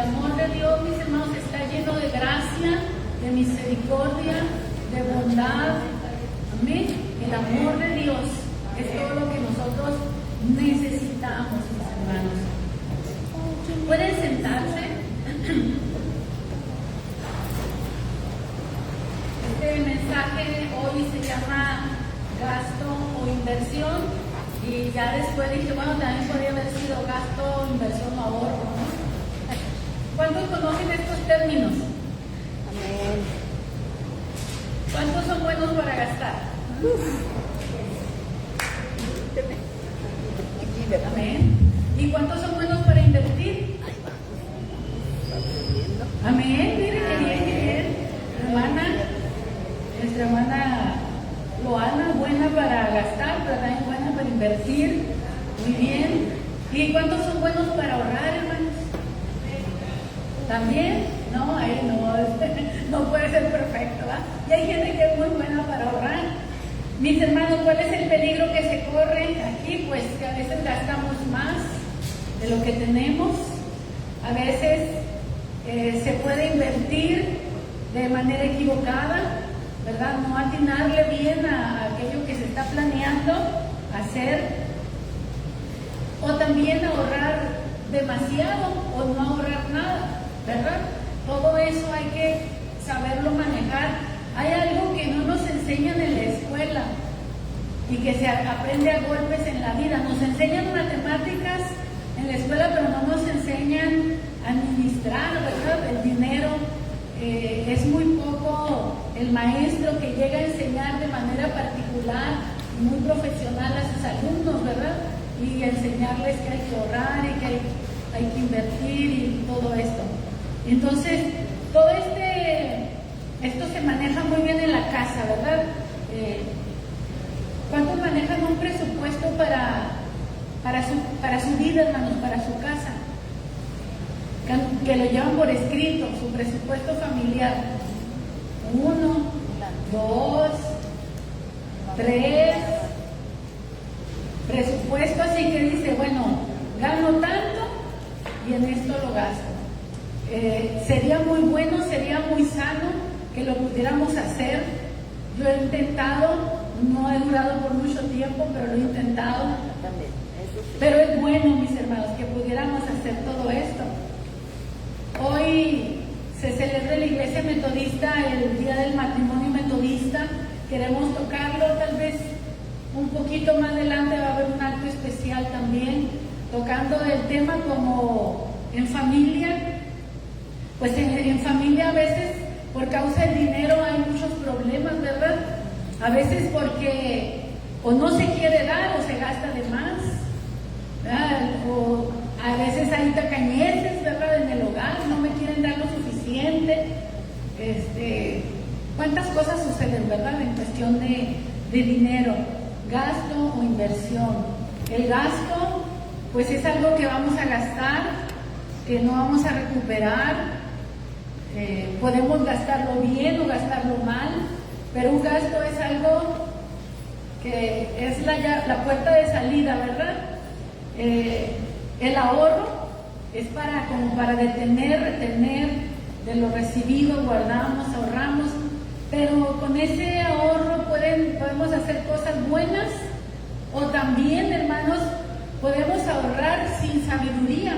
amor de Dios, mis hermanos, está lleno de gracia, de misericordia, de bondad. Amén. El amor de Dios es todo lo que nosotros necesitamos, mis hermanos. ¿Pueden sentarse? Este mensaje hoy se llama gasto o inversión. Y ya después dije, bueno, también podría haber sido gasto, inversión o ahorro, ¿no? ¿Cuántos conocen estos términos? Amén. ¿Cuántos son buenos para gastar? Amén. ¿Y cuántos son buenos para invertir? Amén. Mire, qué bien, qué bien. Nuestra hermana Loana, buena para gastar, pero también buena para invertir. Muy bien. ¿Y cuántos son buenos para ahorrar, hermanos? ¿También? No, no puede ser perfecto, ¿verdad? Y hay gente que es muy buena para ahorrar. Mis hermanos, ¿cuál es el peligro que se corre aquí? Pues que a veces gastamos más de lo que tenemos. A veces se puede invertir de manera equivocada, ¿verdad? No atinarle bien a aquello que se está planeando hacer. O también ahorrar demasiado o no ahorrar nada, ¿verdad? Todo eso hay que saberlo manejar. Hay algo que no nos enseñan en la escuela y que se aprende a golpes en la vida. Nos enseñan matemáticas en la escuela, pero no nos enseñan a administrar, ¿verdad? El dinero. Es muy poco el maestro que llega a enseñar de manera particular y muy profesional a sus alumnos, ¿verdad? Y enseñarles que hay que ahorrar y que hay que invertir y todo esto. Entonces, todo esto se maneja muy bien en la casa, ¿verdad? ¿Cuántos manejan un presupuesto para su vida, hermanos, para su casa? Que lo llevan por escrito, su presupuesto familiar. 1, 2, 3. Presupuesto así que dice, bueno, gano tanto y en esto lo gasto. Sería muy bueno, sería muy sano que lo pudiéramos hacer. Yo he intentado, no he durado por mucho tiempo, pero lo he intentado. Pero es bueno, mis hermanos, que pudiéramos hacer todo esto. Hoy se celebra en la Iglesia Metodista el Día del Matrimonio Metodista. Queremos tocarlo, tal vez un poquito más adelante va a haber un acto especial también, tocando el tema como en familia. Pues en familia a veces por causa del dinero hay muchos problemas, ¿verdad? A veces porque o no se quiere dar o se gasta de más, ¿verdad? O a veces hay tacañeces, ¿verdad? En el hogar, no me quieren dar lo suficiente. ¿Cuántas cosas suceden, verdad? En cuestión de dinero, gasto o inversión. El gasto, pues es algo que vamos a gastar, que no vamos a recuperar. Podemos gastarlo bien o gastarlo mal, pero un gasto es algo que es la puerta de salida, ¿verdad? El ahorro es como para retener de lo recibido, guardamos, ahorramos, pero con ese ahorro podemos hacer cosas buenas, o también, hermanos, podemos ahorrar sin sabiduría.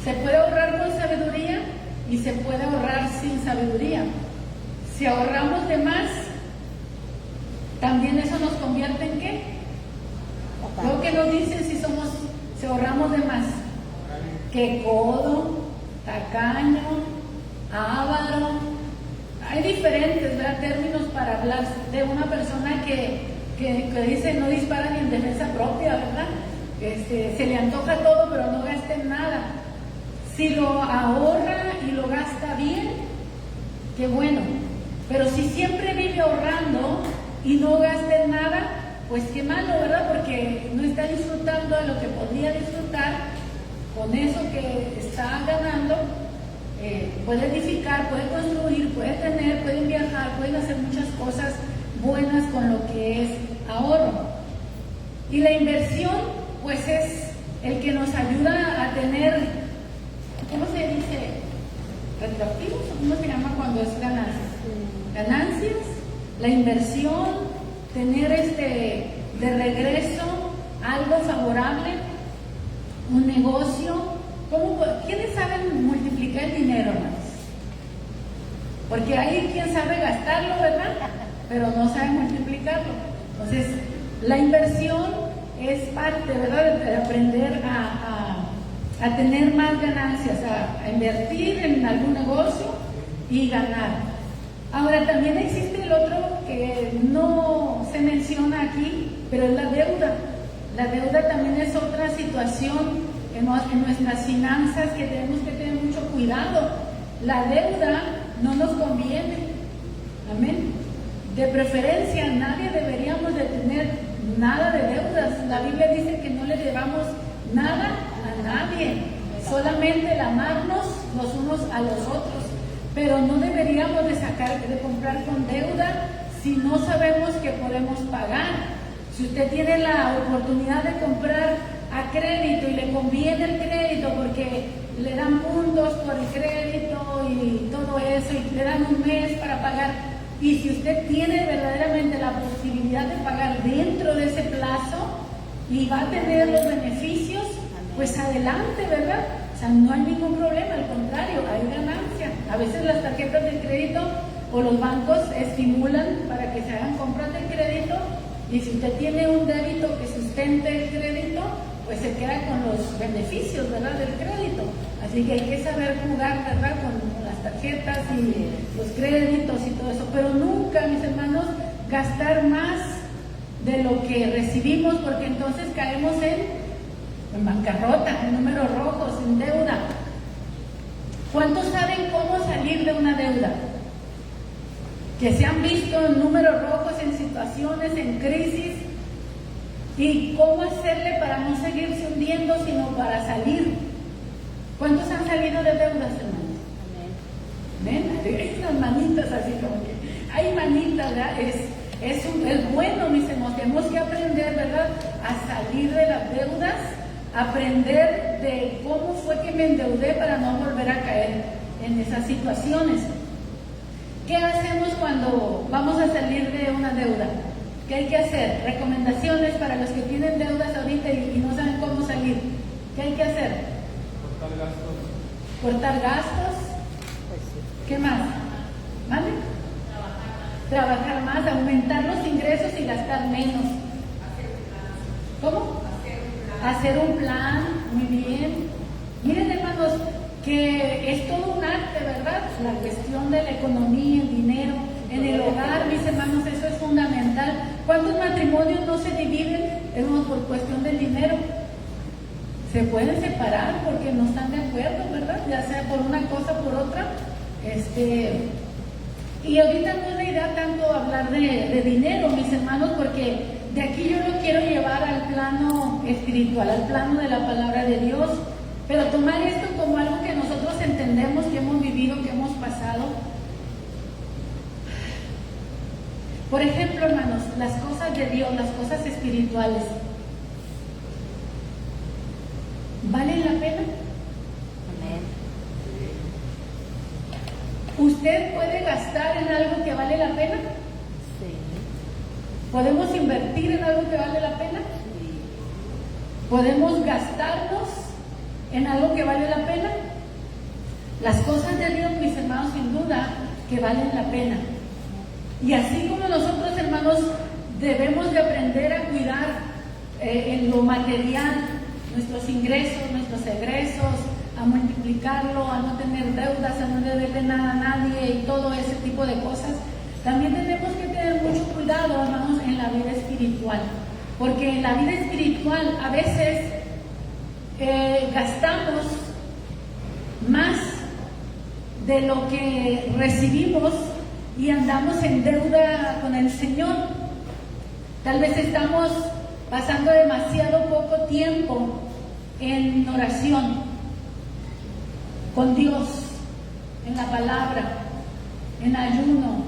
Se puede ahorrar con sabiduría y se puede ahorrar sin sabiduría. Si ahorramos de más, también eso nos convierte en ¿qué? Lo que nos dicen si ahorramos de más. Que codo, tacaño, avaro. Hay diferentes, ¿verdad?, términos para hablar de una persona que dice no dispara ni en defensa propia, ¿verdad? Se le antoja todo pero no gasta en nada. Si lo ahorra y lo gasta bien, qué bueno. Pero si siempre vive ahorrando y no gasta en nada, pues qué malo, ¿verdad? Porque no está disfrutando de lo que podría disfrutar con eso que está ganando. Puede edificar, puede construir, puede tener, pueden viajar, pueden hacer muchas cosas buenas con lo que es ahorro. Y la inversión, pues es el que nos ayuda a tener, ¿cómo se dice? retroactivos, ¿cómo se llama cuando es ganancias? Ganancias, la inversión, tener de regreso algo favorable, un negocio. ¿Quiénes saben multiplicar el dinero, hermanos? Porque hay quien sabe gastarlo, ¿verdad? Pero no sabe multiplicarlo. Entonces, la inversión es parte, ¿verdad?, de aprender a tener más ganancias, a invertir en algún negocio y ganar. Ahora, también existe el otro que no se menciona aquí, pero es la deuda. La deuda también es otra situación en nuestras finanzas que tenemos que tener mucho cuidado. La deuda no nos conviene. Amén. De preferencia, nadie deberíamos de tener nada de deudas. La Biblia dice que no le debamos nada a nadie, solamente el amarnos los unos a los otros. Pero no deberíamos de comprar con deuda si no sabemos que podemos pagar. Si usted tiene la oportunidad de comprar a crédito y le conviene el crédito porque le dan puntos por el crédito y todo eso, y le dan un mes para pagar, y si usted tiene verdaderamente la posibilidad de pagar dentro de ese plazo y va a tener los beneficios, pues adelante, ¿verdad? O sea, no hay ningún problema, al contrario, hay ganancia. A veces las tarjetas de crédito o los bancos estimulan para que se hagan compras de crédito, y si usted tiene un débito que sustente el crédito, pues se queda con los beneficios, ¿verdad?, del crédito. Así que hay que saber jugar, ¿verdad?, con las tarjetas y los créditos y todo eso, pero nunca, mis hermanos, gastar más de lo que recibimos, porque entonces caemos en bancarrota, en números rojos, en deuda. ¿Cuántos saben cómo salir de una deuda? Que se han visto en números rojos, en situaciones, en crisis, y cómo hacerle para no seguirse hundiendo, sino para salir. ¿Cuántos han salido de deudas, hermanos? Amén. Hay unas manitas así como que, hay manitas, ¿verdad? Es bueno, mis hermanos, tenemos que aprender, ¿verdad?, a salir de las deudas, aprender de cómo fue que me endeudé para no volver a caer en esas situaciones. ¿Qué hacemos cuando vamos a salir de una deuda? ¿Qué hay que hacer? Recomendaciones para los que tienen deudas ahorita y no saben cómo salir. ¿Qué hay que hacer? Cortar gastos. ¿Cortar gastos? ¿Qué más? ¿Vale? Trabajar más, aumentar los ingresos y gastar menos. ¿Cómo? Hacer un plan, muy bien. Miren, hermanos, que es todo un arte, ¿verdad? La cuestión de la economía, el dinero, en el hogar, mis hermanos, eso es fundamental. ¿Cuántos matrimonios no se dividen por cuestión del dinero? Se pueden separar porque no están de acuerdo, ¿verdad? Ya sea por una cosa o por otra. Y ahorita no es la idea tanto hablar de dinero, mis hermanos, porque de aquí yo lo quiero llevar al plano espiritual, al plano de la palabra de Dios, pero tomar esto como algo que nosotros entendemos, que hemos vivido, que hemos pasado. Por ejemplo, hermanos, las cosas de Dios, las cosas espirituales, ¿valen la pena? Amén. ¿Usted puede gastar en algo que vale la pena? Sí. ¿Podemos invertir en algo que vale la pena? Sí. ¿Podemos gastarnos en algo que vale la pena? Las cosas de Dios, mis hermanos, sin duda que valen la pena. Y así como nosotros, hermanos, debemos de aprender a cuidar en lo material nuestros ingresos, nuestros egresos, a multiplicarlo, a no tener deudas, a no deberle nada a nadie y todo ese tipo de cosas, también tenemos que tener mucho cuidado, hermanos, en la vida espiritual. Porque en la vida espiritual a veces gastamos más de lo que recibimos y andamos en deuda con el Señor. Tal vez estamos pasando demasiado poco tiempo en oración con Dios, en la palabra, en ayuno,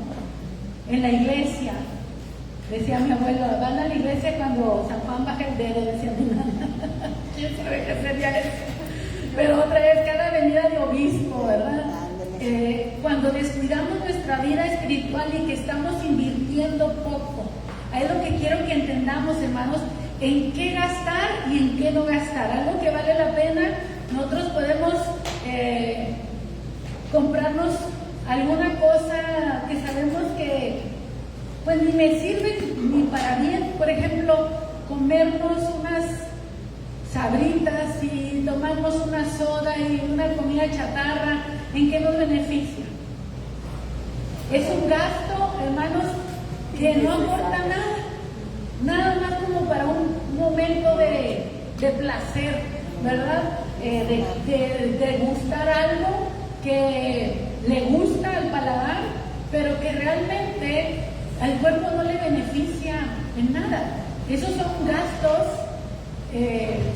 en la iglesia. Decía mi abuelo, van a la iglesia cuando San Juan baja el dedo, decía mi mamá. ¿Quién sabe qué sería eso? Pero otra vez, cada venida de obispo, ¿verdad? descuidamos nuestra vida espiritual y que estamos invirtiendo poco. Ahí es lo que quiero que entendamos, hermanos, en qué gastar y en qué no gastar. Algo que vale la pena, nosotros podemos comprarnos alguna cosa que sabemos que pues ni me sirve ni para bien. Por ejemplo, comernos unas sabritas y tomarnos una soda y una comida chatarra, ¿en qué nos beneficia? Es un gasto, hermanos, que no aporta nada más como para un momento de placer, ¿verdad? De gustar algo que le gusta al paladar, pero que realmente al cuerpo no le beneficia en nada. Esos son gastos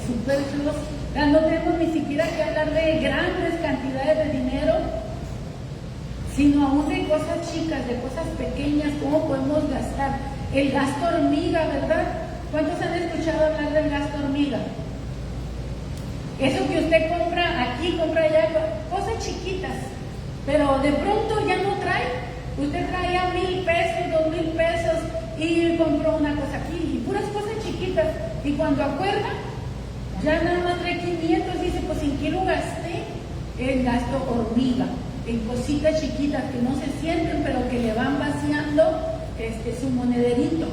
superfluos. No tenemos ni siquiera que hablar de grandes cantidades de dinero, sino aún de cosas chicas, de cosas pequeñas, cómo podemos gastar. El gasto hormiga, ¿verdad? ¿Cuántos han escuchado hablar del gasto hormiga? Eso que usted compra aquí, compra allá, cosas chiquitas, pero de pronto ya no trae. Usted traía 1,000 pesos, 2,000 pesos y compró una cosa aquí, y puras cosas chiquitas. Y cuando acuerda, ya nada más trae 500, dice, pues ¿en qué lo gasté? El gasto hormiga, en cositas chiquitas que no se sienten, pero que le van vaciando su monederito,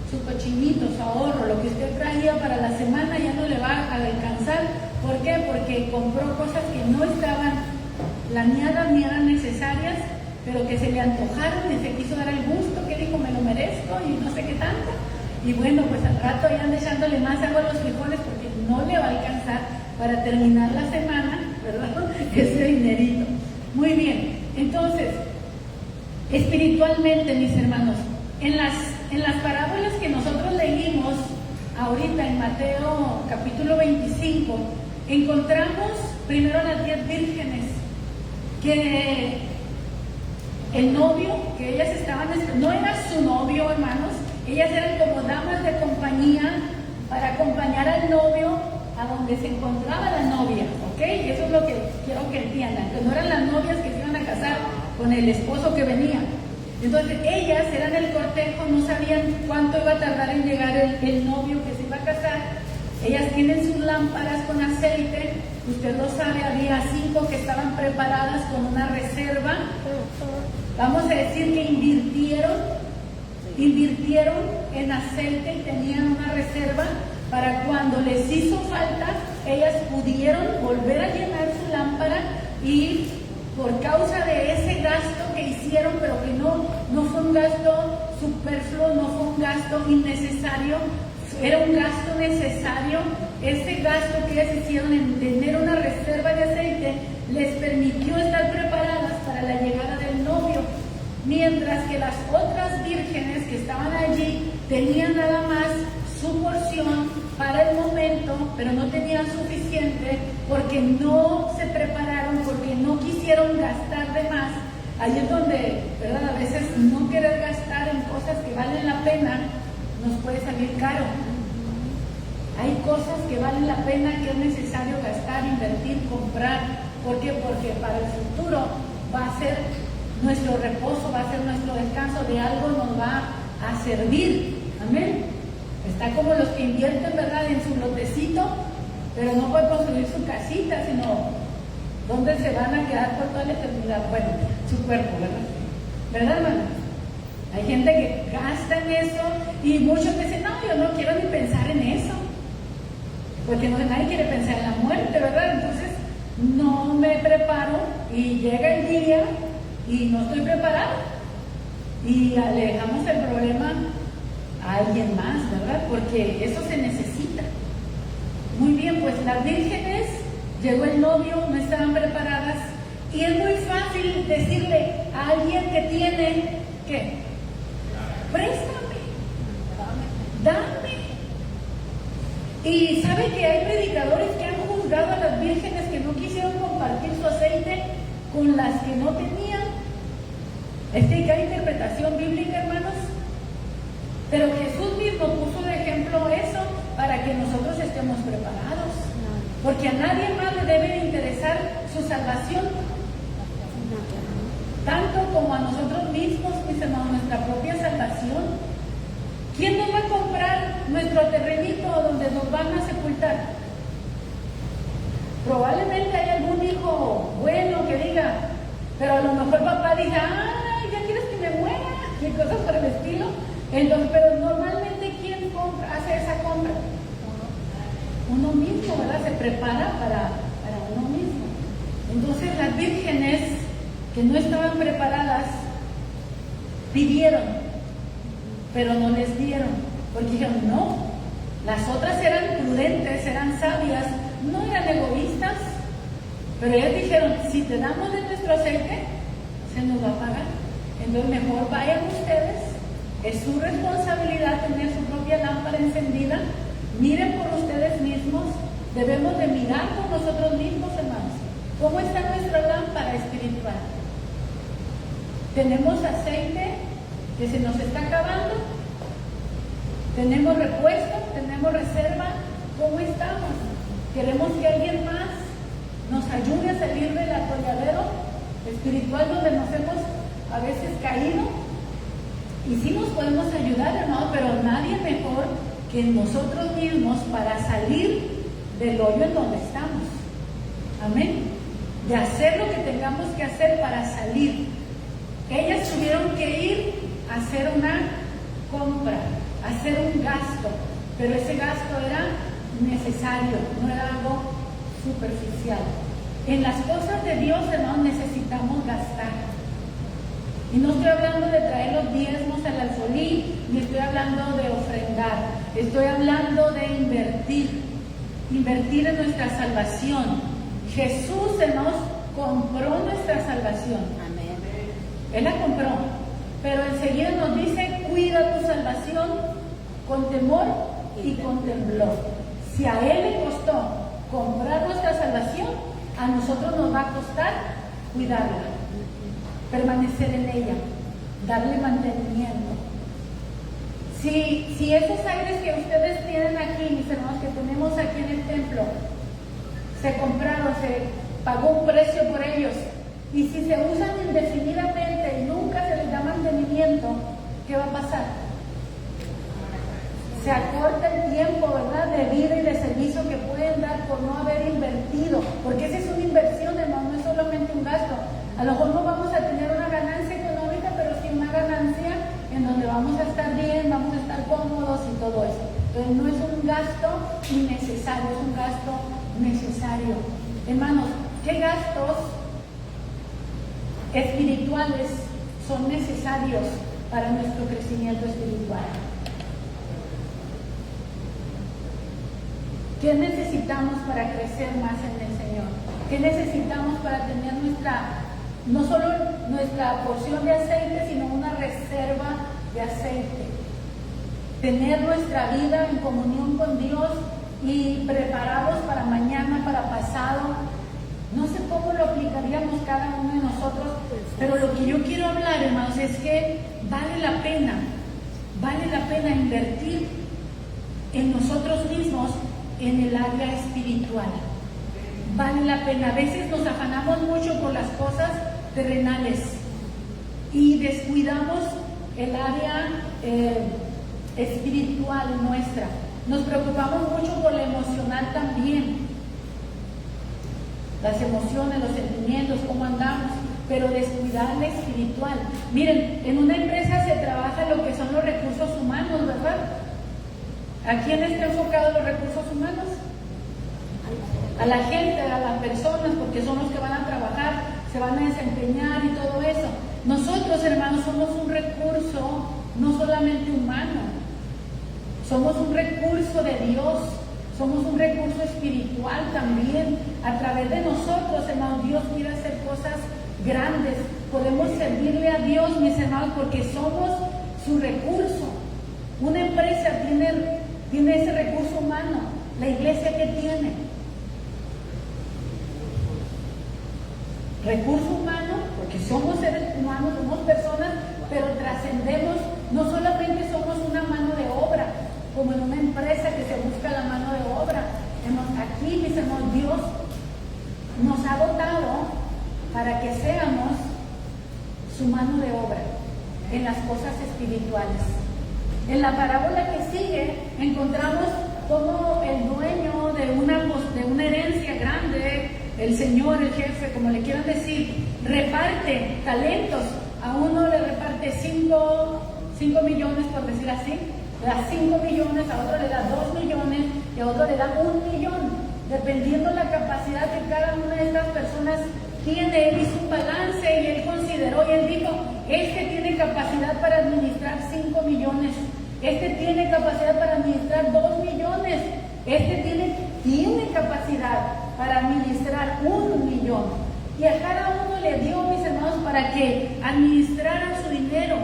su cochinito, su ahorro, lo que usted traía para la semana ya no le va a alcanzar. ¿Por qué? Porque compró cosas que no estaban planeadas ni eran necesarias, pero que se le antojaron y se quiso dar el gusto, que dijo, me lo merezco y no sé qué tanto. Y bueno, pues al rato ya anda echándole más agua a los frijoles porque no le va a alcanzar para terminar la semana, ¿verdad? Ese dinerito. Muy bien, entonces, espiritualmente, mis hermanos, en las parábolas que nosotros leímos ahorita en Mateo capítulo 25, encontramos primero a las 10 vírgenes, que el novio que ellas estaban, no era su novio, hermanos, ellas eran como damas de compañía para acompañar al novio a donde se encontraba la novia, ¿ok? Eso es lo que quiero que entiendan, que no eran las novias que se iban a casar con el esposo que venía. Entonces ellas eran el cortejo, no sabían cuánto iba a tardar en llegar el novio que se iba a casar. Ellas tienen sus lámparas con aceite, usted lo sabe, había 5 que estaban preparadas con una reserva. Vamos a decir que invirtieron en aceite y tenían una reserva para cuando les hizo falta, ellas pudieron volver a llenar su lámpara, y por causa de ese gasto que hicieron, pero que no fue un gasto superfluo, no fue un gasto innecesario, era un gasto necesario. Ese gasto que ellas hicieron en tener una reserva de aceite les permitió estar preparadas para la llegada del novio, mientras que las otras vírgenes que estaban allí tenían nada más su porción para el momento, pero no tenían suficiente porque no se prepararon, porque no quisieron gastar de más. Ahí es donde, ¿verdad? A veces no querer gastar en cosas que valen la pena nos puede salir caro. Hay cosas que valen la pena, que es necesario gastar, invertir, comprar. ¿Por qué? Porque para el futuro va a ser nuestro reposo, va a ser nuestro descanso, de algo nos va a servir. Amén. Está como los que invierten, ¿verdad?, en su lotecito, pero no pueden construir su casita, sino ¿dónde se van a quedar por toda la eternidad? Bueno, su cuerpo, ¿verdad? ¿Verdad, hermano? Hay gente que gasta en eso y muchos dicen, no, yo no quiero ni pensar en eso, porque nadie quiere pensar en la muerte, ¿verdad? Entonces no me preparo y llega el día y no estoy preparado y le dejamos el problema a alguien más, ¿verdad? Porque eso se necesita. Muy bien, pues las vírgenes, llegó el novio, no estaban preparadas, y es muy fácil decirle a alguien que tiene, ¿qué? Préstame, dame. Y sabe que hay predicadores que han juzgado a las vírgenes que no quisieron compartir su aceite con las que no tenían. Es que hay interpretación bíblica, hermanos. Pero Jesús mismo puso de ejemplo eso para que nosotros estemos preparados. Porque a nadie más le debe interesar su salvación tanto nuestra propia salvación. ¿Quién nos va a comprar nuestro terrenito donde nos van a sepultar? Probablemente hay algún hijo bueno que diga, pero a lo mejor papá dice, ay, ya quieres que me muera, y cosas por el estilo. Entonces, pero normalmente, ¿quién hace esa compra? Uno mismo, ¿verdad? Se prepara para uno mismo. Entonces, las vírgenes que no estaban preparadas pidieron, pero no les dieron, porque dijeron, no, las otras eran prudentes, eran sabias, no eran egoístas, pero ellas dijeron, si te damos de nuestro aceite, se nos va a pagar. Entonces mejor vayan ustedes, es su responsabilidad tener su propia lámpara encendida, miren por ustedes mismos, debemos de mirar por nosotros mismos, hermanos, cómo está nuestra lámpara espiritual. ¿Tenemos aceite que se nos está acabando? ¿Tenemos repuesto? ¿Tenemos reserva? ¿Cómo estamos? ¿Queremos que alguien más nos ayude a salir del atolladero espiritual donde nos hemos a veces caído? Y sí nos podemos ayudar, hermano, pero nadie mejor que nosotros mismos para salir del hoyo en donde estamos. Amén. De hacer lo que tengamos que hacer para salir. Ellas tuvieron que ir a hacer una compra, a hacer un gasto, pero ese gasto era necesario, no era algo superficial. En las cosas de Dios, hermanos, necesitamos gastar. Y no estoy hablando de traer los diezmos al alfolí, ni estoy hablando de ofrendar, estoy hablando de invertir en nuestra salvación. Jesús, hermanos, compró nuestra salvación. Amén. Él la compró, pero enseguida nos dice, cuida tu salvación con temor y con temblor. Si a Él le costó comprar nuestra salvación, a nosotros nos va a costar cuidarla, permanecer en ella, darle mantenimiento. Si esos aires que ustedes tienen aquí, mis hermanos, que tenemos aquí en el templo, se compraron, se pagó un precio por ellos, y si se usan indefinidamente y nunca se les da mantenimiento, ¿qué va a pasar? Se acorta el tiempo, ¿verdad?, de vida y de servicio que pueden dar por no haber invertido, porque esa es una inversión, hermano, no es solamente un gasto. A lo mejor no vamos a tener una ganancia económica, pero sí una ganancia en donde vamos a estar bien, vamos a estar cómodos y todo eso. Entonces no es un gasto innecesario, es un gasto necesario. Hermanos, ¿qué gastos espirituales son necesarios para nuestro crecimiento espiritual? ¿Qué necesitamos para crecer más en el Señor? ¿Qué necesitamos para tener no solo nuestra porción de aceite, sino una reserva de aceite? Tener nuestra vida en comunión con Dios y preparados para mañana, para pasado. No sé cómo lo aplicaríamos cada uno de nosotros, pero lo que yo quiero hablar, hermanos, es que vale la pena invertir en nosotros mismos en el área espiritual. Vale la pena. A veces nos afanamos mucho por las cosas terrenales y descuidamos el área espiritual nuestra. Nos preocupamos mucho por lo emocional también, las emociones, los sentimientos, cómo andamos, pero descuidar la espiritual. Miren, en una empresa se trabaja lo que son los recursos humanos, ¿verdad? ¿A quién está enfocado los recursos humanos? A la gente, a las personas, porque son los que van a trabajar, se van a desempeñar y todo eso. Nosotros, hermanos, somos un recurso no solamente humano, somos un recurso de Dios, somos un recurso espiritual también. A través de nosotros, hermanos, Dios quiere hacer cosas grandes. Podemos servirle a Dios, mis hermanos, porque somos su recurso. Una empresa tiene ese recurso humano. La iglesia, ¿qué tiene? Recurso humano, porque somos seres humanos, somos personas, pero trascendemos. No solamente somos una mano de obra, como en una empresa que se busca la mano de obra. Aquí, mis hermanos, Dios nos ha dotado para que seamos su mano de obra. en las cosas espirituales. En la parábola que sigue encontramos cómo el dueño de una herencia grande, el señor, el jefe, como le quieran decir, reparte talentos. A uno le reparte 5 millones, por decir así, le da 5 millones, a otro le da 2 millones y a otro le da 1 millón, dependiendo la capacidad que cada una de estas personas tiene. Él hizo un balance y él consideró y él dijo, este tiene capacidad para administrar 5 millones, este tiene capacidad para administrar 2 millones, este tiene capacidad para administrar 1 millón. Y a cada uno le dio, mis hermanos, para que administraran su dinero,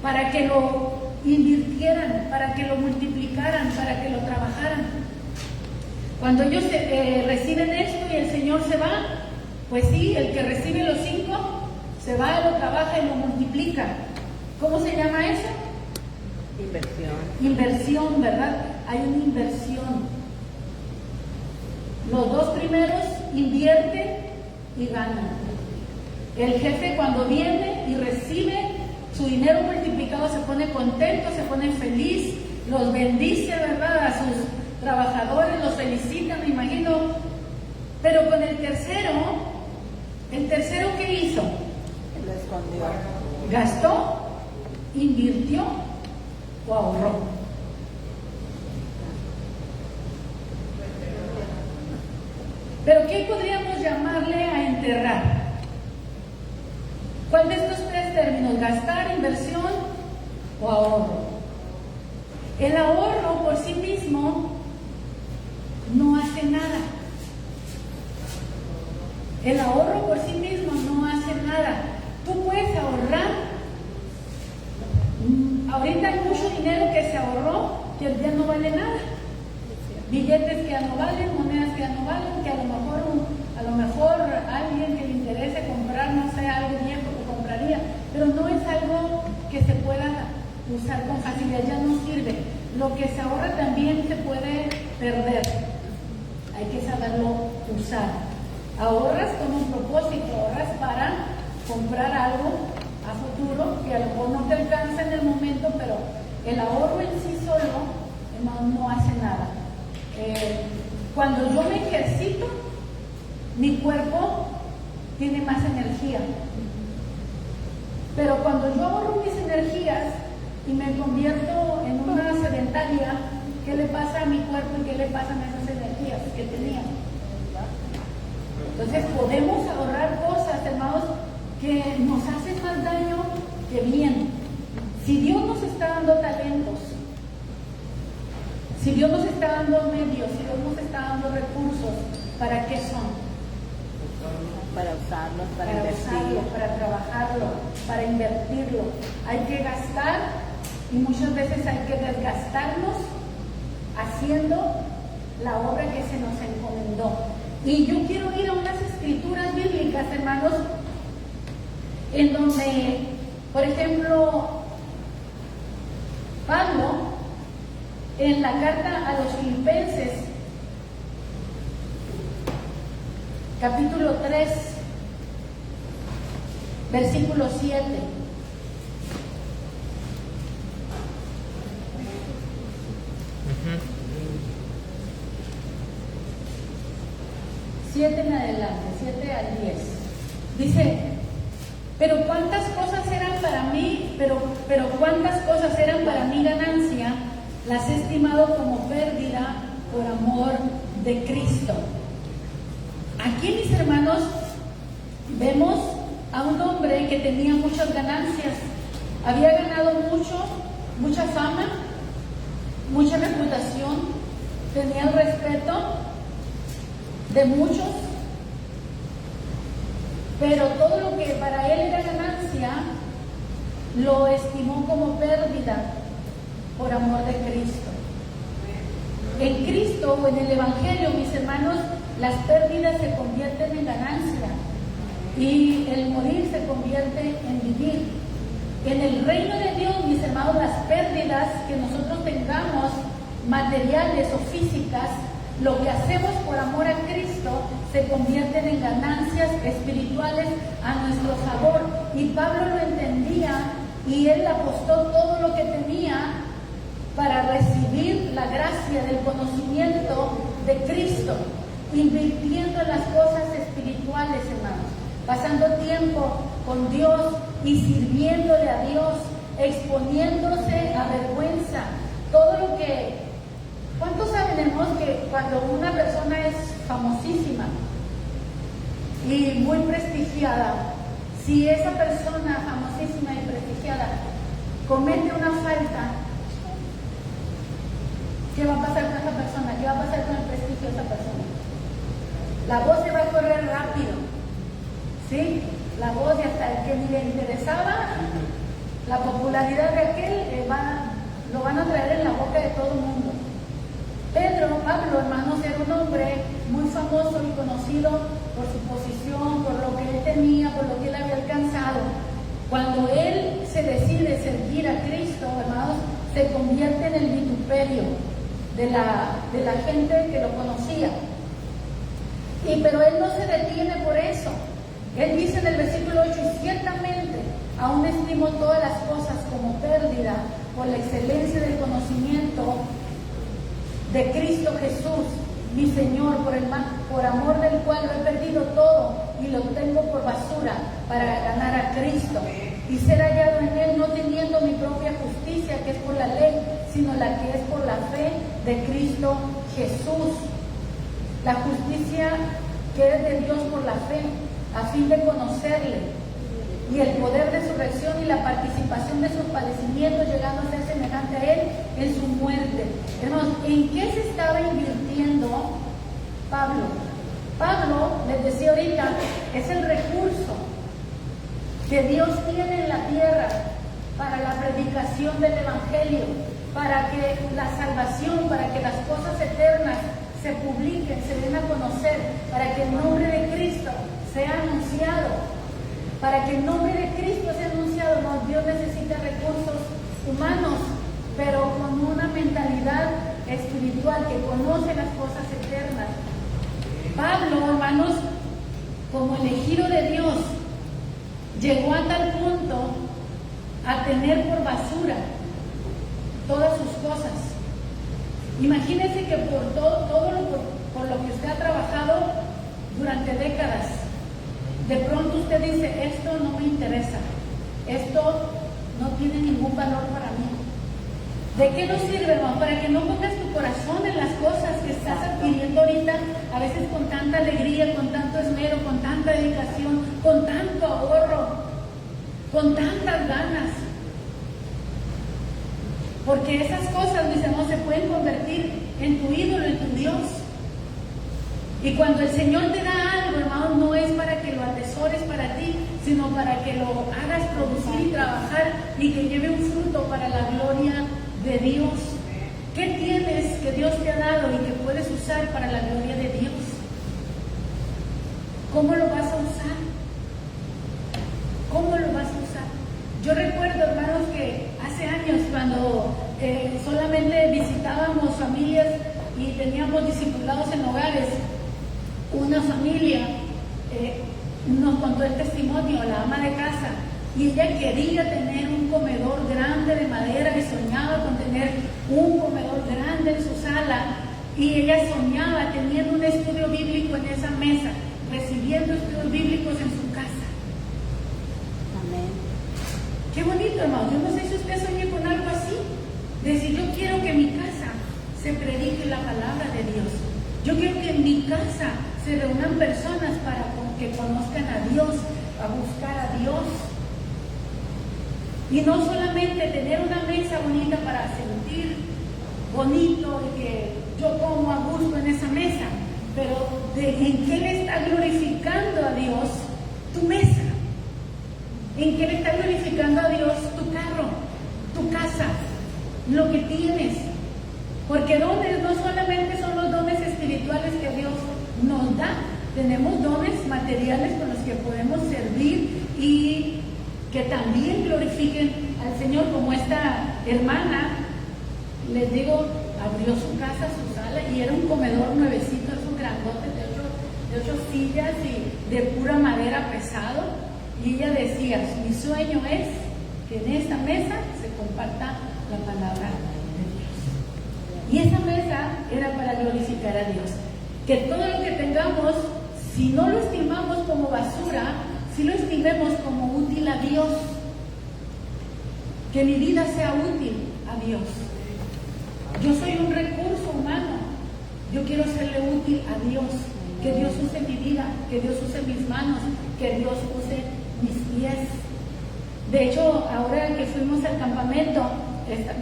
para que lo invirtieran, para que lo multiplicaran, para que lo trabajaran. Cuando ellos reciben esto y el Señor se va, pues sí, el que recibe los 5 se va, lo trabaja y lo multiplica. ¿Cómo se llama eso? Inversión. Inversión, ¿verdad? Hay una inversión. Los 2 primeros invierten y ganan. El jefe, cuando viene y recibe su dinero multiplicado, se pone contento, se pone feliz, los bendice, ¿verdad? A sus trabajadores los felicita, me imagino. Pero con el tercero ¿qué hizo? Lo escondió. ¿Gastó? ¿Invirtió? ¿O ahorró? ¿Pero qué podríamos llamarle a enterrar? ¿Cuál de estos 3 términos? ¿Gastar, inversión o ahorro? El ahorro por sí mismo no hace nada. El ahorro por sí mismo no hace nada. Tú puedes ahorrar. Ahorita hay mucho dinero que se ahorró que ya no vale nada. Billetes que ya no valen, monedas que ya no valen, que a lo mejor alguien que le interese comprar, no sé, algo viejo que compraría, pero no es algo que se pueda usar con facilidad, ya no sirve. Lo que se ahorra también se puede perder, hay que saberlo usar. Ahorras con un propósito, ahorras para comprar algo a futuro que a lo mejor no te alcanza en el momento, pero el ahorro en sí solo no hace nada. Cuando yo me ejercito, mi cuerpo tiene más energía. Pero cuando yo ahorro mis energías y me convierto en una sedentaria, ¿qué le pasa a mi cuerpo y qué le pasan a esas energías que tenía? Entonces podemos ahorrar cosas, hermanos, que nos hacen más daño que bien. Si Dios nos está dando talentos, si Dios nos está dando medios, si Dios nos está dando recursos, ¿para qué son? Para usarlos, para usarlo, para trabajarlo, para invertirlo. Hay que gastar y muchas veces hay que desgastarnos haciendo la obra que se nos encomendó. Y yo quiero ir a unas escrituras bíblicas, hermanos, en donde, por ejemplo, Pablo, en la carta a los Filipenses, capítulo 3, versículo 7. Siete en adelante, 7 al 10. Dice, pero cuántas cosas eran para mí, pero cuántas cosas eran para mí ganancia, las he estimado como pérdida por amor de Cristo. Aquí, mis hermanos, vemos a un hombre que tenía muchas ganancias, había ganado mucha fama, mucha reputación, tenía el respeto de muchos, pero todo lo que para él era ganancia lo estimó como pérdida por amor de Cristo. En Cristo o en el Evangelio, mis hermanos, las pérdidas se convierten en ganancia y el morir se convierte en vivir. En el reino de Dios, mis hermanos, las pérdidas que nosotros tengamos, materiales o físicas, lo que hacemos por amor a Cristo se convierten en ganancias espirituales a nuestro favor. Y Pablo lo entendía y él apostó todo lo que tenía para recibir la gracia del conocimiento de Cristo, invirtiendo en las cosas espirituales, hermanos, pasando tiempo con Dios y sirviéndole a Dios, exponiéndose a vergüenza. Todo lo que... ¿Cuántos saben, hermanos, que cuando una persona es famosísima y muy prestigiada, si esa persona famosísima y prestigiada comete una falta, ¿qué va a pasar con esa persona? ¿Qué va a pasar con el prestigio de esa persona? La voz se va a correr rápido, ¿sí? La voz, y hasta el que ni le interesaba la popularidad de aquel, lo van a traer en la boca de todo el mundo. Pablo, hermanos, era un hombre muy famoso y conocido por su posición, por lo que él tenía, por lo que él había alcanzado. Cuando él se decide servir a Cristo, hermanos, se convierte en el vituperio de la gente que lo conocía. Pero él no se detiene por eso. Él dice en el versículo 8, y ciertamente aún estimo todas las cosas como pérdida por la excelencia del conocimiento de Cristo Jesús, mi Señor, por amor del cual lo he perdido todo y lo tengo por basura para ganar a Cristo y ser hallado en Él, no teniendo mi propia justicia que es por la ley, sino la que es por la fe de Cristo Jesús. La justicia que es de Dios por la fe, a fin de conocerle y el poder de su resurrección y la participación de sus padecimientos, llegando a ser semejante a Él en su muerte. Hermanos, ¿en qué se estaba invirtiendo Pablo? Pablo, les decía ahorita, es el recurso que Dios tiene en la tierra para la predicación del Evangelio, para que la salvación, para que las cosas eternas se publiquen, se den a conocer, para que el nombre de Cristo sea anunciado. Para que el nombre de Cristo sea anunciado, no, Dios necesita recursos humanos, pero con una mentalidad espiritual que conoce las cosas eternas. Pablo, hermanos, como elegido de Dios, llegó a tal punto a tener por basura todas sus cosas. Imagínense que por lo que usted ha trabajado durante décadas, de pronto usted dice, esto no me interesa, esto no tiene ningún valor para mí. ¿De qué nos sirve, hermano? Para que no pongas tu corazón en las cosas que estás adquiriendo ahorita, a veces con tanta alegría, con tanto esmero, con tanta dedicación, con tanto ahorro, con tantas ganas. Porque esas cosas, mis hermanos, se pueden convertir en tu ídolo, en tu Dios. Y cuando el Señor te da algo, hermano, no es para que lo atesores para ti, sino para que lo hagas producir y trabajar y que lleve un fruto para la gloria de Dios. ¿Qué tienes que Dios te ha dado y que puedes usar para la gloria de Dios? ¿Cómo lo vas a usar? ¿Cómo lo vas a usar? Yo recuerdo, hermanos, que hace años cuando solamente visitábamos familias y teníamos discipulados en hogares, una familia nos contó el testimonio, la ama de casa, y ella quería tener un comedor grande de madera y soñaba con tener un comedor grande en su sala, y ella soñaba teniendo un estudio bíblico en esa mesa, recibiendo estudios bíblicos en su casa. Amén. Qué bonito, hermano. Yo no sé si usted sueña con algo así, decir, yo quiero que en mi casa se predique la palabra de Dios, yo quiero que en mi casa se reúnan personas para que conozcan a Dios, a buscar a Dios. Y no solamente tener una mesa bonita para sentir bonito y que yo como a gusto en esa mesa, pero ¿en qué le está glorificando a Dios tu mesa? ¿En qué le está glorificando a Dios tu carro, tu casa, lo que tienes? Porque dones no solamente son los dones espirituales que Dios nos da, tenemos dones materiales con los que podemos servir y que también glorifiquen al Señor, como esta hermana, les digo, abrió su casa, su sala, y era un comedor nuevecito, esos grandotes de 8 sillas y de pura madera pesado, y ella decía, mi sueño es que en esta mesa se comparta la palabra de Dios. Y esa mesa era para glorificar a Dios. Que todo lo que tengamos, si no lo estimamos como basura, si lo estimemos como útil a Dios. Que mi vida sea útil a Dios. Yo soy un recurso humano. Yo quiero serle útil a Dios. Que Dios use mi vida, que Dios use mis manos, que Dios use mis pies. De hecho, ahora que fuimos al campamento,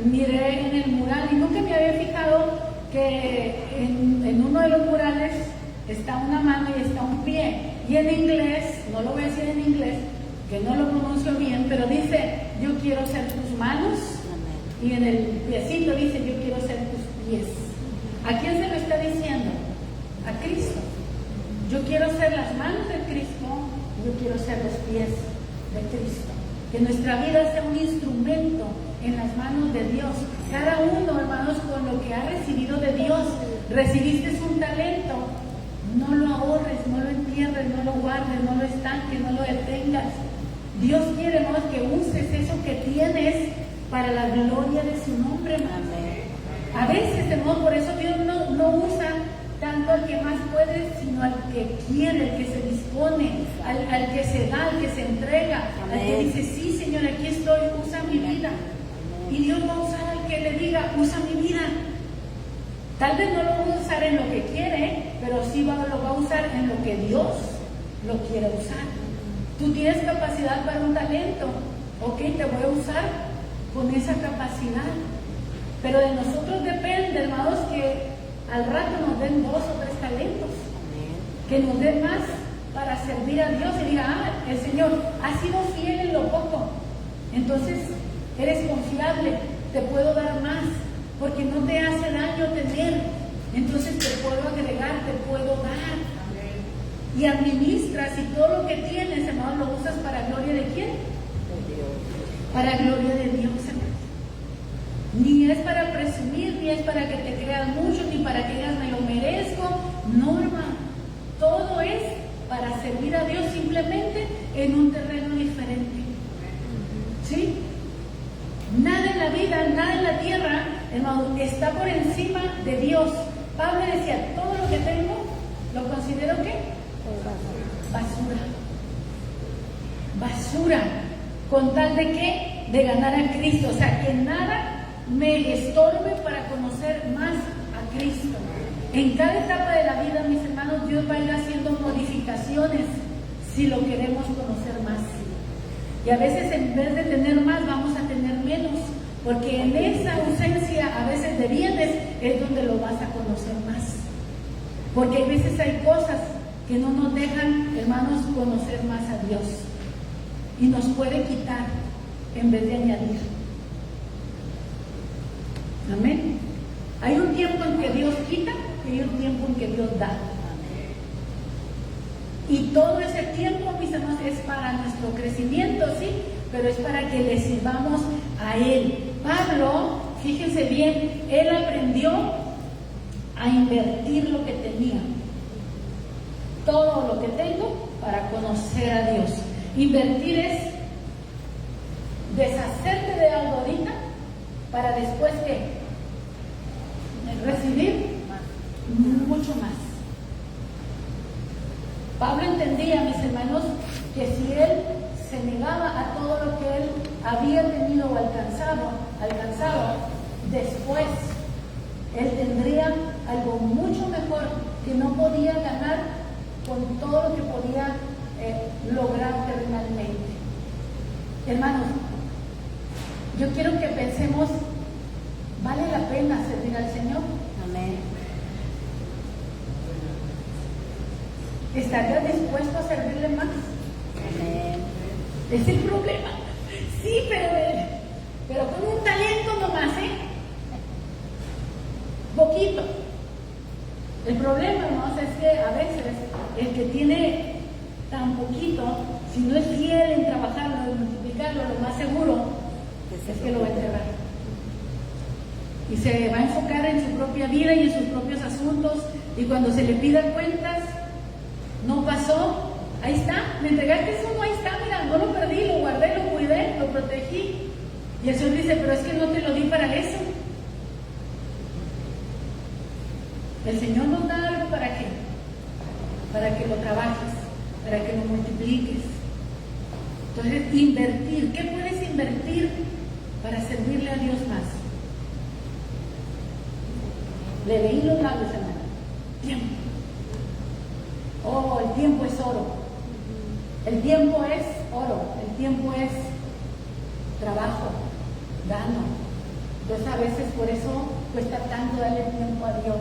miré en el mural y nunca me había fijado que en uno de los murales está una mano y está un pie. Y en inglés, no lo voy a decir en inglés, que no lo pronuncio bien, pero dice, yo quiero ser tus manos. Y en el piecito dice, yo quiero ser tus pies. ¿A quién se lo está diciendo? A Cristo. Yo quiero ser las manos de Cristo, yo quiero ser los pies de Cristo. Que nuestra vida sea un instrumento en las manos de Dios. Cada uno, hermanos, con lo que ha recibido de Dios. Recibiste un talento, no lo ahorres, no lo entierres, no lo guardes, no lo estanques, no lo detengas. Dios quiere, hermanos, que uses eso que tienes para la gloria de su nombre, hermanos. A veces, hermanos, por eso Dios no usa tanto al que más puede, sino al que quiere, al que se dispone, al que se da, al que se entrega, al que dice, sí, Señor, aquí estoy, usa mi vida. Y Dios va a usar al que le diga, usa mi vida. Tal vez no lo va a usar en lo que quiere, pero sí lo va a usar en lo que Dios lo quiere usar. Tú tienes capacidad para un talento, ok, te voy a usar con esa capacidad. Pero de nosotros depende, hermanos, que al rato nos den 2 o 3 talentos. Que nos den más para servir a Dios y diga, el Señor ha sido fiel en lo poco. Entonces, eres confiable, te puedo dar más, porque no te hace daño tener. Entonces te puedo agregar, te puedo dar. Y administras y todo lo que tienes, hermano, lo usas para gloria de ¿quién? De Dios. Para gloria de Dios, hermano. Ni es para presumir, ni es para que te creas mucho, ni para que digas me lo merezco. No, hermano. Todo es para servir a Dios simplemente en un terreno diferente. ¿Sí? Nada en la vida, nada en la tierra, hermano, está por encima de Dios. Pablo decía, todo lo que tengo, ¿lo considero qué? Basura. Basura. ¿Con tal de qué? De ganar a Cristo. O sea, que nada me estorbe para conocer más a Cristo. En cada etapa de la vida, mis hermanos, Dios va a ir haciendo modificaciones si lo queremos conocer más. Y a veces en vez de tener más, vamos a tener menos, porque en esa ausencia a veces de bienes es donde lo vas a conocer más. Porque a veces hay cosas que no nos dejan, hermanos, conocer más a Dios. Y nos puede quitar en vez de añadir. Amén. Hay un tiempo en que Dios quita y hay un tiempo en que Dios da. Y todo ese tiempo, mis hermanos, es para nuestro crecimiento, sí, pero es para que le sirvamos a Él. Pablo, fíjense bien, él aprendió a invertir lo que tenía. Todo lo que tengo para conocer a Dios. Invertir es deshacerte de algo ahorita para después que recibir mucho más. Pablo entendía, mis hermanos, que si él se negaba a todo lo que él había tenido o alcanzado, después él tendría algo mucho mejor que no podía ganar con todo lo que podía lograr terrenalmente. Hermanos, yo quiero que pensemos, ¿vale la pena servir al Señor? Amén. ¿Estarías dispuesto a servirle más? Amén. Es el problema. Sí, pero con un talento nomás, poquito. El problema, ¿no? Es que a veces el que tiene tan poquito, si no es fiel en trabajarlo, en multiplicarlo, lo más seguro es que lo va a enterrar. Y se va a enfocar en su propia vida y en sus propios asuntos, y cuando se le pida cuentas, no pasó, ahí está, me entregaste eso, no, ahí está, mira, no lo perdí, lo guardé, lo cuidé, lo protegí, Y el Señor dice, pero es que no te lo di para eso. El Señor nos da algo ¿para qué? Para que lo trabajes, para que lo multipliques. Entonces, invertir. ¿Qué puedes invertir para servirle a Dios más? Le leí los labios, hermano. Tiempo. Oh, el tiempo es oro. El tiempo es oro. El tiempo es trabajo, gano. Entonces, a veces por eso cuesta tanto darle tiempo a Dios.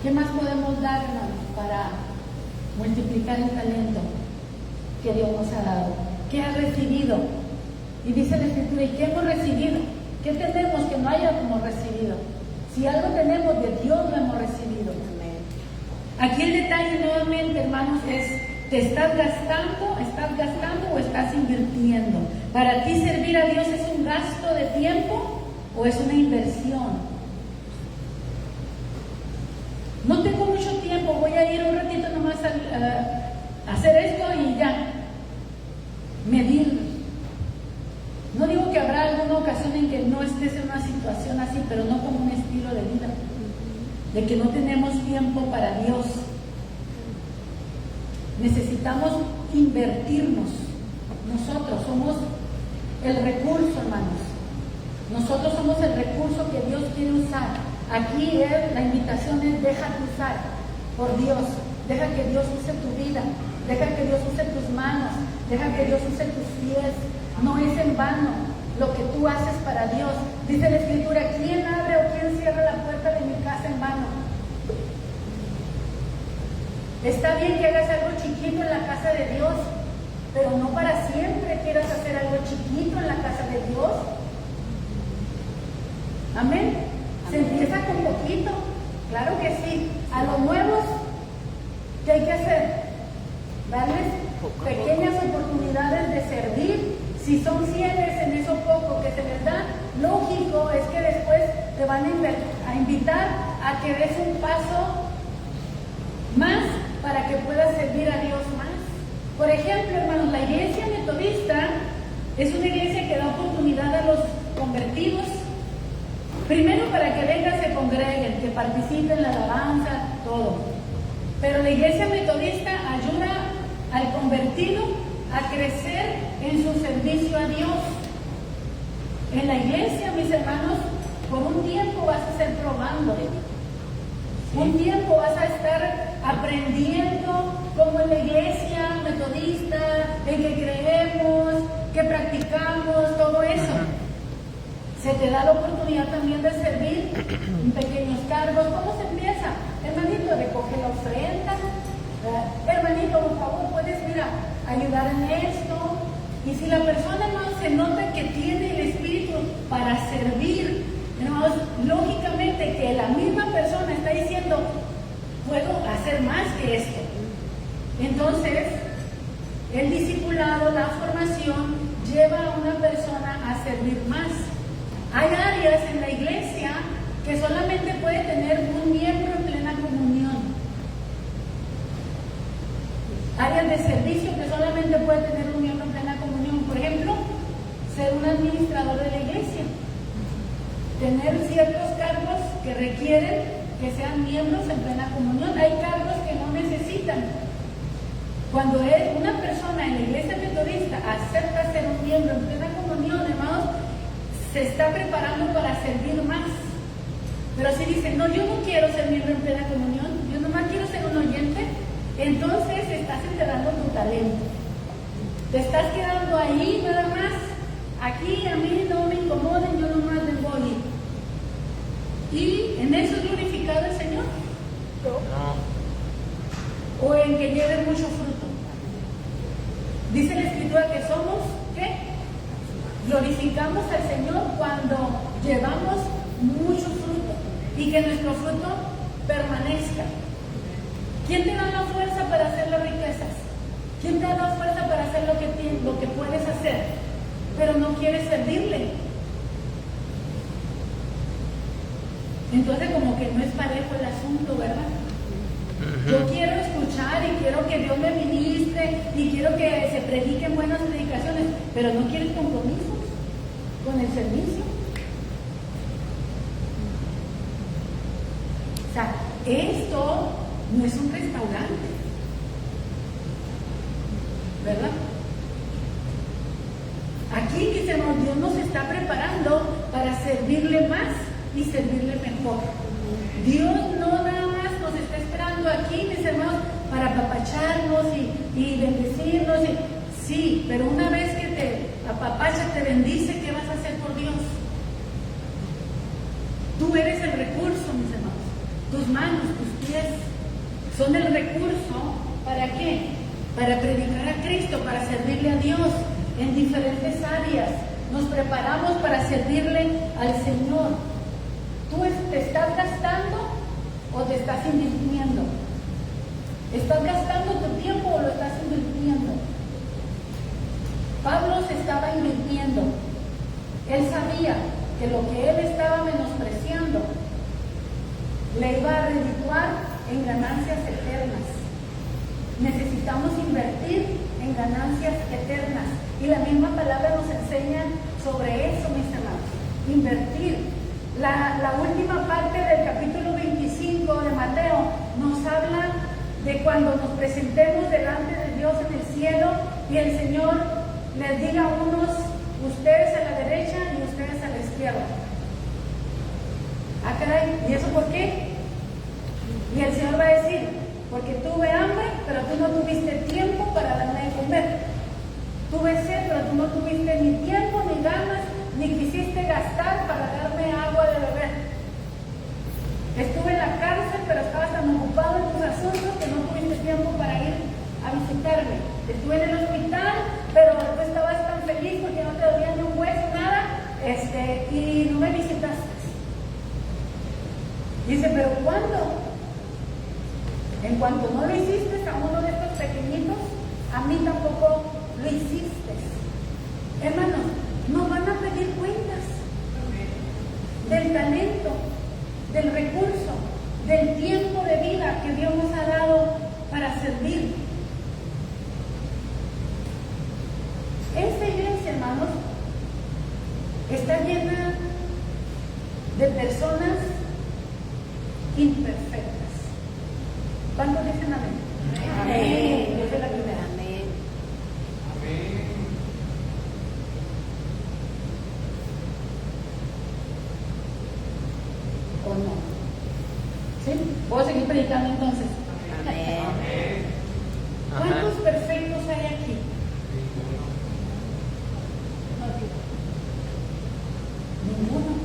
¿Qué más podemos dar, hermanos, para multiplicar el talento que Dios nos ha dado? ¿Qué has recibido? Y dice la Escritura, ¿y qué hemos recibido? ¿Qué tenemos que no hayamos recibido? Si algo tenemos de Dios, lo hemos recibido. Aquí el detalle nuevamente, hermanos, es, ¿te estás gastando o estás invirtiendo? ¿Para ti servir a Dios es un gasto de tiempo o es una inversión? No tengo mucho tiempo, voy a ir un ratito nomás a hacer esto y ya. Medir. No digo que habrá alguna ocasión en que no estés en una situación así, pero no como un estilo de vida. De que no tenemos tiempo para Dios. Necesitamos invertirnos. Nosotros somos el recurso, hermanos. Nosotros somos el recurso que Dios quiere usar. Aquí la invitación es déjate usar por Dios, deja que Dios use tu vida, deja que Dios use tus manos, deja que Dios use tus pies. No es en vano lo que tú haces para Dios. Dice la Escritura, ¿quién abre o quién cierra la puerta de mi casa en vano? Está bien que hagas algo chiquito en la casa de Dios, pero no para siempre quieras hacer algo chiquito en la casa de Dios. Amén. Se empieza con poquito, claro que sí. A los nuevos, ¿qué hay que hacer? Darles pequeñas oportunidades de servir. Si son fieles en eso poco que se les da, lógico es que después te van a invitar a que des un paso más para que puedas servir a Dios más. Por ejemplo, hermanos, la iglesia metodista es una iglesia que da oportunidad a los convertidos. Primero para que vengan, se congreguen, que participen en la alabanza, todo. Pero la iglesia metodista ayuda al convertido a crecer en su servicio a Dios. En la iglesia, mis hermanos, por un tiempo vas a estar probando. Un tiempo vas a estar aprendiendo cómo es la iglesia metodista, en qué creemos, qué practicamos, todo eso. Se te da la oportunidad también de servir en pequeños cargos. ¿Cómo se empieza? Hermanito, recoge la ofrenda. Hermanito, por favor, puedes, ayudar en esto. Y si la persona no se nota que tiene el espíritu para servir, hermanos, lógicamente que la misma persona está diciendo, puedo hacer más que esto. Entonces, el discipulado, la formación, lleva a una persona a servir más. Hay áreas en la iglesia que solamente puede tener un miembro en plena comunión. Áreas de servicio que solamente puede tener un miembro en plena comunión. Por ejemplo, ser un administrador de la iglesia. Tener ciertos cargos que requieren que sean miembros en plena comunión. Hay cargos que no necesitan. Cuando una persona en la iglesia metodista acepta ser un miembro en plena comunión, hermanos, se está preparando para servir más. Pero si dice, no, yo no quiero ser miembro en plena comunión, yo nomás quiero ser un oyente, entonces estás enterrando tu talento. Te estás quedando ahí nada más. Aquí a mí no me incomoden, yo nomás me voy. ¿Y en eso es glorificado el Señor? No. ¿O en que lleve mucho fruto? Dice la Escritura que somos, ¿qué? Glorificamos al Señor cuando llevamos mucho fruto y que nuestro fruto permanezca. ¿Quién te da la fuerza para hacer las riquezas? ¿Quién te da la fuerza para hacer lo que puedes hacer? Pero no quieres servirle. Entonces como que no es parejo el asunto, ¿verdad? Yo quiero escuchar y quiero que Dios me ministre y quiero que se prediquen buenas predicaciones, pero no quieres compromisos. con el servicio. O sea, esto no es un restaurante, ¿verdad? Aquí, mis hermanos, Dios nos está preparando para servirle más y servirle mejor. Dios no nada más nos está esperando aquí, mis hermanos, para apapacharnos y bendecirnos. Sí, pero una vez que te apapacha, te bendice, ¿qué vas a hacer por Dios? Tú eres el recurso, mis hermanos. Tus manos, tus pies son el recurso. ¿Para qué? Para predicar a Cristo, para servirle a Dios en diferentes áreas. Nos preparamos para servirle al Señor. ¿Tú te estás gastando o te estás invirtiendo? ¿Estás gastando tu tiempo o lo estás invirtiendo? Pablo se estaba invirtiendo. Él sabía que lo que él estaba menospreciando le iba a redituar en ganancias eternas. Necesitamos invertir en ganancias eternas. Y la misma palabra nos enseña sobre eso, mis hermanos. Invertir. La última parte del capítulo 25 de Mateo nos habla de cuando nos presentemos delante de Dios en el cielo y el Señor les diga a unos, ustedes a la derecha y ustedes a la izquierda. Ah, caray, ¿y eso por qué? Y el Señor va a decir, porque tuve hambre, pero tú no tuviste tiempo para darme de comer. Tuve sed, pero tú no tuviste ni tiempo, ni ganas, ni quisiste gastar para darme agua de beber. Estuve en la cárcel, pero estabas tan ocupado en tus asuntos que no tuviste tiempo para ir a visitarme. Estuve en el hospital, pero tú estabas tan feliz porque no te dolía ni un hueso, nada, y no me visitaste. Dice, pero ¿cuándo? En cuanto no lo hiciste a uno de estos pequeñitos, a mí tampoco lo hiciste. Hermanos, nos van a pedir cuentas del talento, del recurso, del tiempo de vida que Dios nos ha dado para servir. Esta iglesia, hermanos, está llena de personas imperfectas. ¿Cuántos dicen amén? Amén. Yo soy la primera. Amén. Amén. ¿O no? ¿Sí? ¿Puedo seguir predicando entonces? Amén. ¿Cuántos perfectos hay aquí? Ninguno.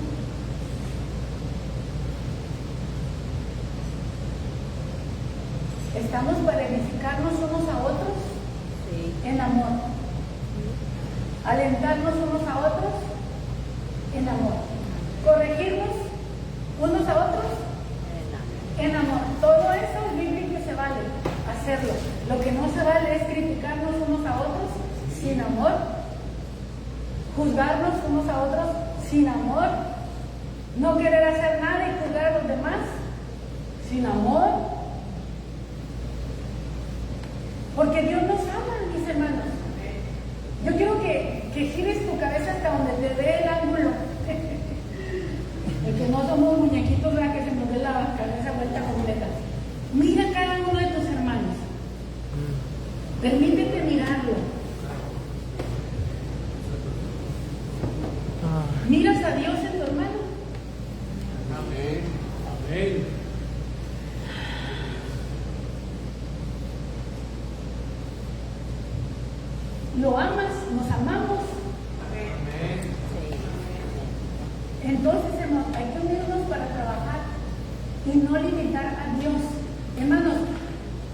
Estamos para edificarnos unos a otros Sí. en amor. Alentarnos unos a otros en amor. Corregirnos unos a otros en amor. Todo eso es bíblico y se vale hacerlo. Lo que no se vale es criticarnos unos a otros sin amor. Juzgarnos unos a otros sin amor. No querer hacer nada y juzgar a los demás sin amor. Porque Dios nos ama, mis hermanos. Yo quiero que gires tu cabeza hasta donde te dé el ángulo. Porque no somos muñequitos, ¿verdad? Que se nos dé la cabeza vuelta completa. Mira cada uno de tus hermanos. Permítete mirarlo. ¿Miras a Dios en tu hermano? Amén. Amén. ¿Lo amas? ¿Nos amamos? Amén. Entonces, hermanos, hay que unirnos para trabajar y no limitar a Dios. Hermanos,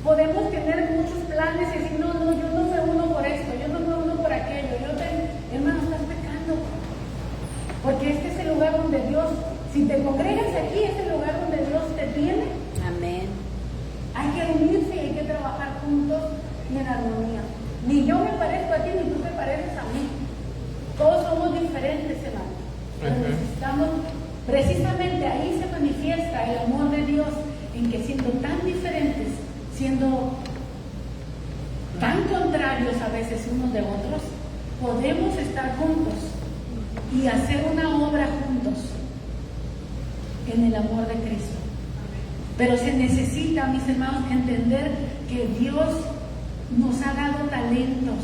podemos tener muchos planes y decir, no, yo no me uno por esto, yo no me uno por aquello. Hermano, estás pecando. Porque este es el lugar donde Dios, si te congregas aquí, es el lugar donde Dios te tiene. Amén. Hay que unirse y hay que trabajar juntos y en armonía. Ni yo me parezco a ti, ni tú te pareces a mí. Todos somos diferentes, hermanos. Pero necesitamos, precisamente ahí se manifiesta el amor de Dios, en que siendo tan diferentes, siendo tan contrarios a veces unos de otros, podemos estar juntos y hacer una obra juntos en el amor de Cristo. Pero se necesita, mis hermanos, entender que Dios nos ha dado talentos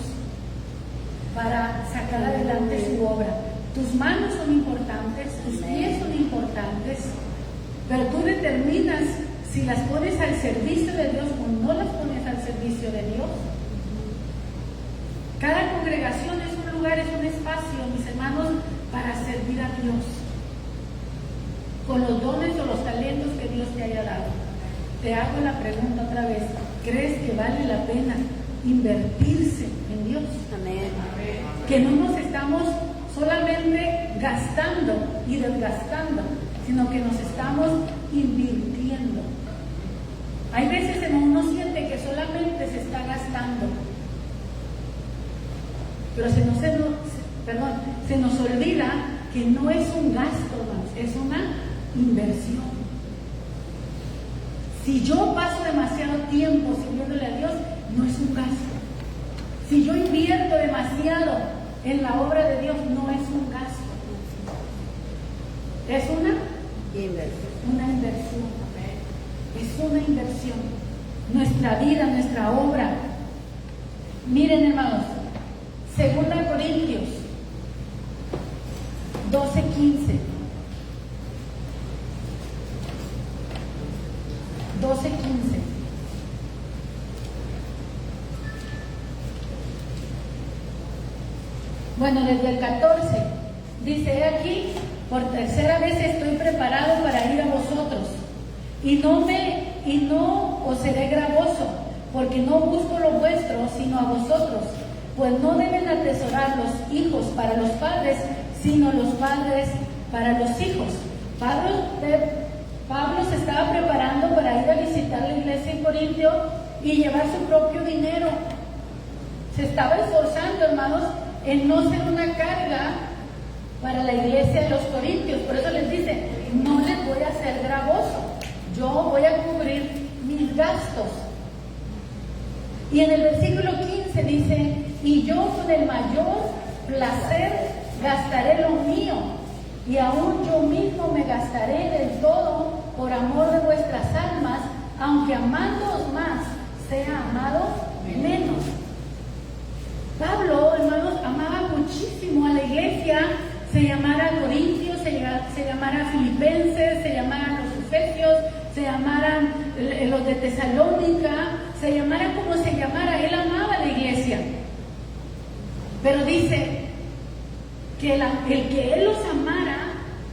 para sacar adelante su obra. Tus manos son importantes, tus pies son importantes, pero tú determinas si las pones al servicio de Dios o no las pones al servicio de Dios. Cada congregación es un lugar, es un espacio, mis hermanos, para servir a Dios con los dones o los talentos que Dios te haya dado. Te hago la pregunta otra vez: ¿crees que vale la pena invertirse en Dios? Amén. Que no nos estamos solamente gastando y desgastando, sino que nos estamos invirtiendo. Hay veces en uno siente que solamente se está gastando, pero se nos olvida que no es un gasto, hermanos, es una inversión. Si yo paso demasiado tiempo sirviéndole a Dios, no es un gasto. Si yo invierto demasiado en la obra de Dios, no es un gasto. Es una inversión. Es una inversión. Nuestra vida, nuestra obra. Miren, hermanos, 2 Corintios 12:15. 12:15. Bueno, desde el 14 dice: he aquí, por tercera vez estoy preparado para ir a vosotros, y no os seré gravoso, porque no busco lo vuestro, sino a vosotros, pues no deben atesorar los hijos para los padres, sino los padres para los hijos. Pablo se estaba preparando para ir a visitar la iglesia en Corintio y llevar su propio dinero. Se estaba esforzando, hermanos, en no ser una carga para la iglesia de los corintios. Por eso les dice: no les voy a hacer gravoso, yo voy a cubrir mis gastos. Y en el versículo 15 dice: y yo con el mayor placer gastaré lo mío, y aún yo mismo me gastaré del todo por amor de vuestras almas, aunque amándoos más, sea amado menos. Pablo, hermanos, amaba muchísimo a la iglesia, se llamara Corintios, se llamara Filipenses, se llamaran los Efesios, se llamaran los de Tesalónica, se llamara como se llamara, él amaba a la iglesia. Pero dice que el que él los amara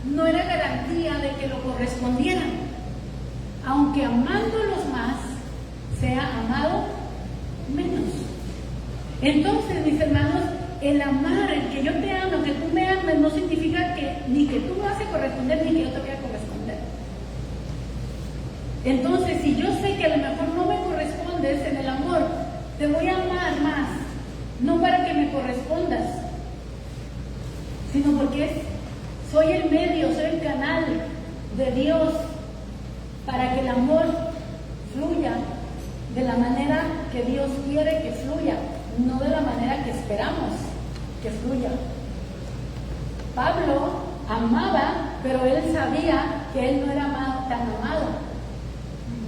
no era garantía de que lo correspondieran, aunque amándolos más, sea amado menos. Entonces, mis hermanos, el amar, el que yo te amo, que tú me ames, no significa que ni que tú me vas a corresponder ni que yo te voy a corresponder. Entonces, si yo sé que a lo mejor no me correspondes en el amor, te voy a amar más, no para que me correspondas, sino porque soy el medio, soy el canal de Dios para que el amor fluya de la manera que Dios quiere que fluya, no de la manera que esperamos que fluya. Pablo amaba, pero él sabía que él no era tan amado.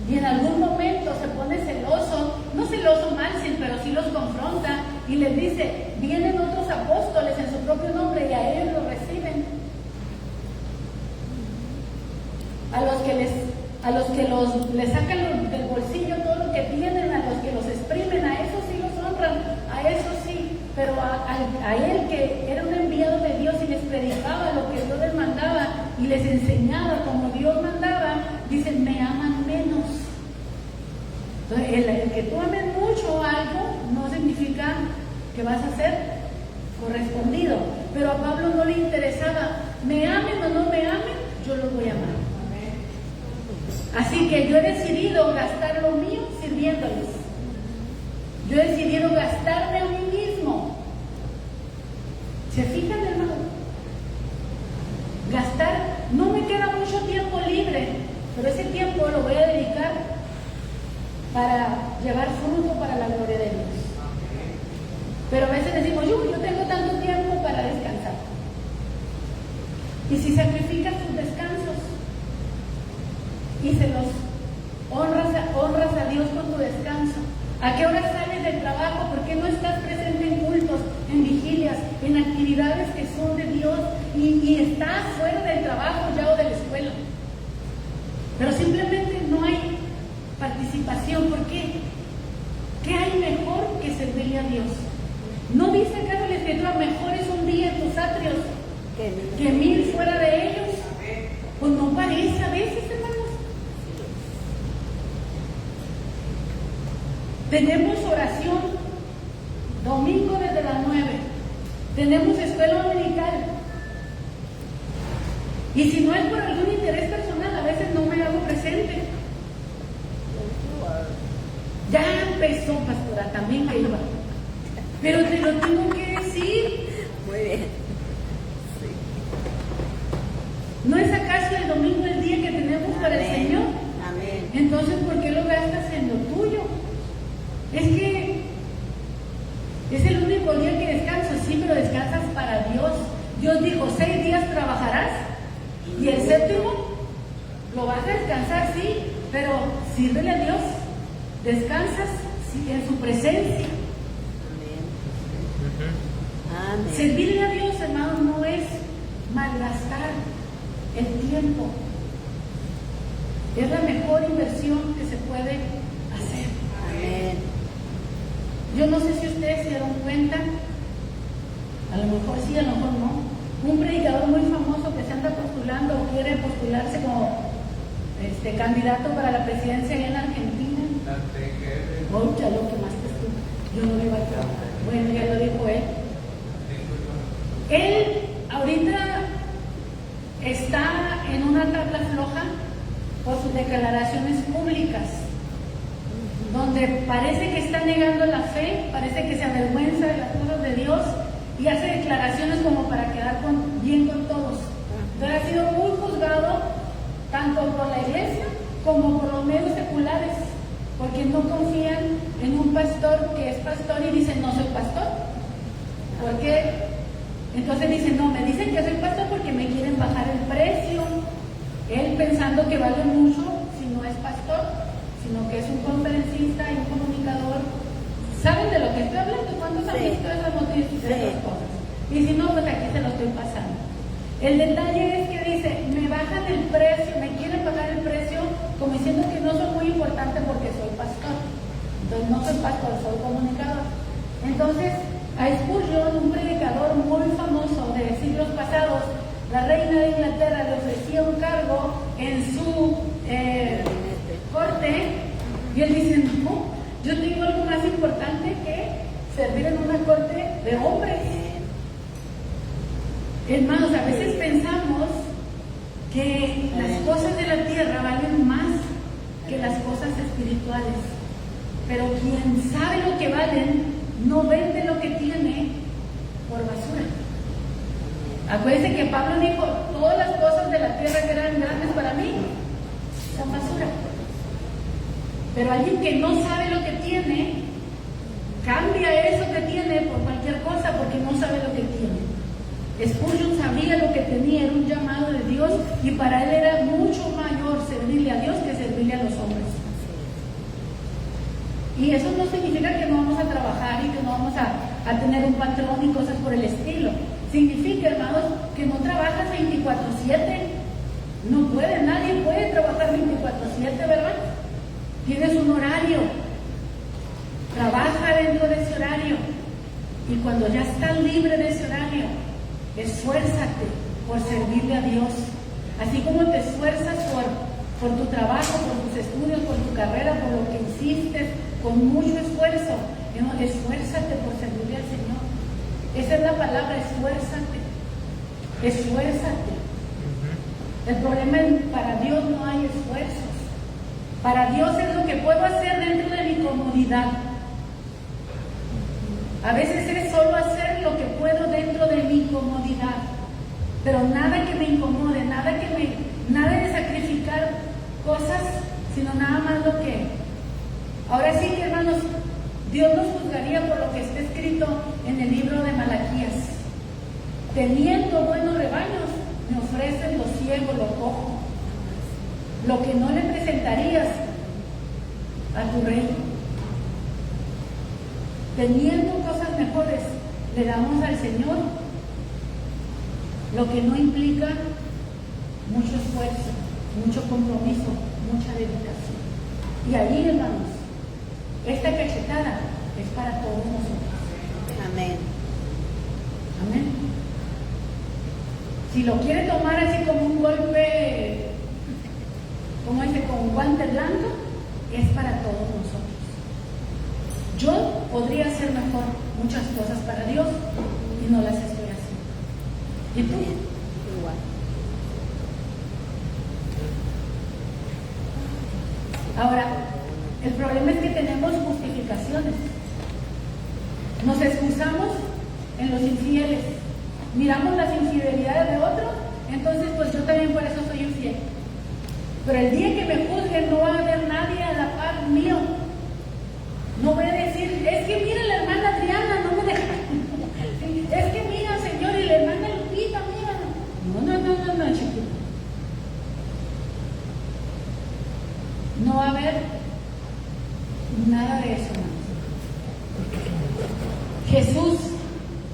Y en algún momento se pone celoso, no celoso mal, pero sí los confronta y les dice: vienen otros apóstoles en su propio nombre y a ellos los reciben. A los que les sacan del bolsillo todo lo que tienen, a los que los exprimen, a esos sí los honran, a esos sí, pero a él, que era un enviado de Dios y les predicaba lo que Dios les mandaba y les enseñaba como Dios mandaba, dicen: me aman menos. Entonces, el que tú ames mucho algo no significa que vas a ser correspondido, pero a Pablo no le interesaba, me amen o no me amen, yo los voy a amar. Así que yo he decidido gastar lo mío sirviéndoles. Yo he decidido gastarme a mí mismo. ¿Se fijan, hermano? Gastar, no me queda mucho tiempo libre, pero ese tiempo lo voy a dedicar para llevar fruto para la gloria de Dios. Pero a veces decimos: yo tengo tanto tiempo para descansar. actividades que son de Dios y estás fuera del trabajo ya o de la escuela. Pero simplemente no hay participación. ¿Por qué? ¿Qué hay mejor que servirle a Dios? ¿No dice acá en la Escritura, mejor es un día en tus atrios que 1000 fuera de ellos? Pues no parece a veces, hermanos. Tenemos oración domingo desde las 9. Tenemos escuela dominical. Y si no es por algún interés personal, a veces no me hago presente. Ya empezó, pastora, también que iba. Pero te lo tengo que decir. Muy bien. ¿No es acaso el domingo el día que tenemos para el Amén. Señor? Amén. Entonces, ¿por qué lo gastas en lo tuyo? Es que es el único día que descanso, sí, pero descansas para Dios. Dios dijo, 6 días trabajarás y el séptimo lo vas a descansar, sí, pero sírvele a Dios. Descansas sí, en su presencia. Amén. Servirle a Dios, hermanos, no es malgastar el tiempo. Es la mejor inversión que se puede hacer. Amén. Yo no sé si ustedes se dieron cuenta, a lo mejor sí, a lo mejor no. Un predicador muy famoso que se anda postulando o quiere postularse como candidato para la presidencia allá en Argentina. Oh, ya lo quemaste tú. Yo no iba a trabajar. Bueno, ya lo dijo él. Él ahorita está en una tabla floja por sus declaraciones públicas, donde parece que está negando la fe, parece que se avergüenza de las cosas de Dios y hace declaraciones como para quedar bien con todos. Entonces ha sido muy juzgado tanto por la iglesia como por los medios seculares, porque no confían en un pastor que es pastor y dice no soy pastor. ¿Por qué? Entonces dice, no, me dicen que soy pastor porque me quieren bajar el precio. Él pensando que vale mucho si no es pastor, sino que es un conferencista y un comunicador. ¿Saben de lo que estoy hablando? ¿Cuántos han visto esas noticias? Esas cosas? Y si no, pues aquí se lo estoy pasando. El detalle es que dice, me bajan el precio, me quieren bajar el precio, como diciendo que no soy muy importante porque soy pastor. Entonces no soy pastor, soy comunicador. Entonces, a Spurgeon, un predicador muy famoso de siglos pasados, la reina de Inglaterra le ofrecía un cargo en su corte y él dice, no, yo tengo algo más importante que servir en una corte de hombres. Hermanos, a veces pensamos que las cosas de la tierra valen más que las cosas espirituales, pero quien sabe lo que valen no vende lo que tiene por basura. Acuérdense que Pablo dijo, todas las cosas de la tierra que eran grandes para mí son basura. Pero alguien que no sabe lo que tiene, cambia eso que tiene por cualquier cosa porque no sabe lo que tiene. Spurgeon sabía lo que tenía, era un llamado de Dios y para él era mucho mayor servirle a Dios que servirle a los hombres. Y eso no significa que no vamos a trabajar y que no vamos a tener un patrón y cosas por el estilo. Significa, hermanos, que no trabajas 24/7. No puede, nadie puede trabajar 24/7, ¿verdad? Tienes un horario. Trabaja dentro de ese horario. Y cuando ya estás libre de ese horario, esfuérzate por servirle a Dios. Así como te esfuerzas por tu trabajo, por tus estudios, por tu carrera, por lo que hiciste, con mucho esfuerzo. Esfuérzate por servirle al Señor. Esa es la palabra, esfuérzate. Esfuérzate. El problema es que para Dios no hay esfuerzos. Para Dios es lo que puedo hacer dentro de mi comodidad. A veces es solo hacer lo que puedo dentro de mi comodidad. Pero nada que me incomode, nada de sacrificar cosas, sino nada más lo que. Ahora sí, hermanos, Dios nos juzgaría por lo que está escrito en el libro de Malaquías. Teniendo buenos rebaños, me ofrecen lo ciego, lo cojo. Lo que no le presentarías a tu rey. Teniendo cosas mejores, le damos al Señor lo que no implica mucho esfuerzo, mucho compromiso, mucha dedicación. Y ahí, hermanos, esta cachetada es para todos nosotros. Amén. Amén. Si lo quiere tomar así como un golpe, como dice, con un guante blanco, es para todos nosotros. Yo podría hacer mejor muchas cosas para Dios y no las estoy haciendo. ¿Y tú? Igual. Ahora, el problema es que tenemos justificaciones. Nos excusamos en los infieles. Miramos las infidelidades de otros, entonces pues yo también por eso soy infiel. Pero el día que me juzguen no va a haber nadie a la par mío. No voy a decir, es que mira la hermana Adriana, no me deja. Sí, es que mira, Señor, y la hermana Lupita, mira. No, chiquito. No va a haber nada de eso, hermanos. Jesús,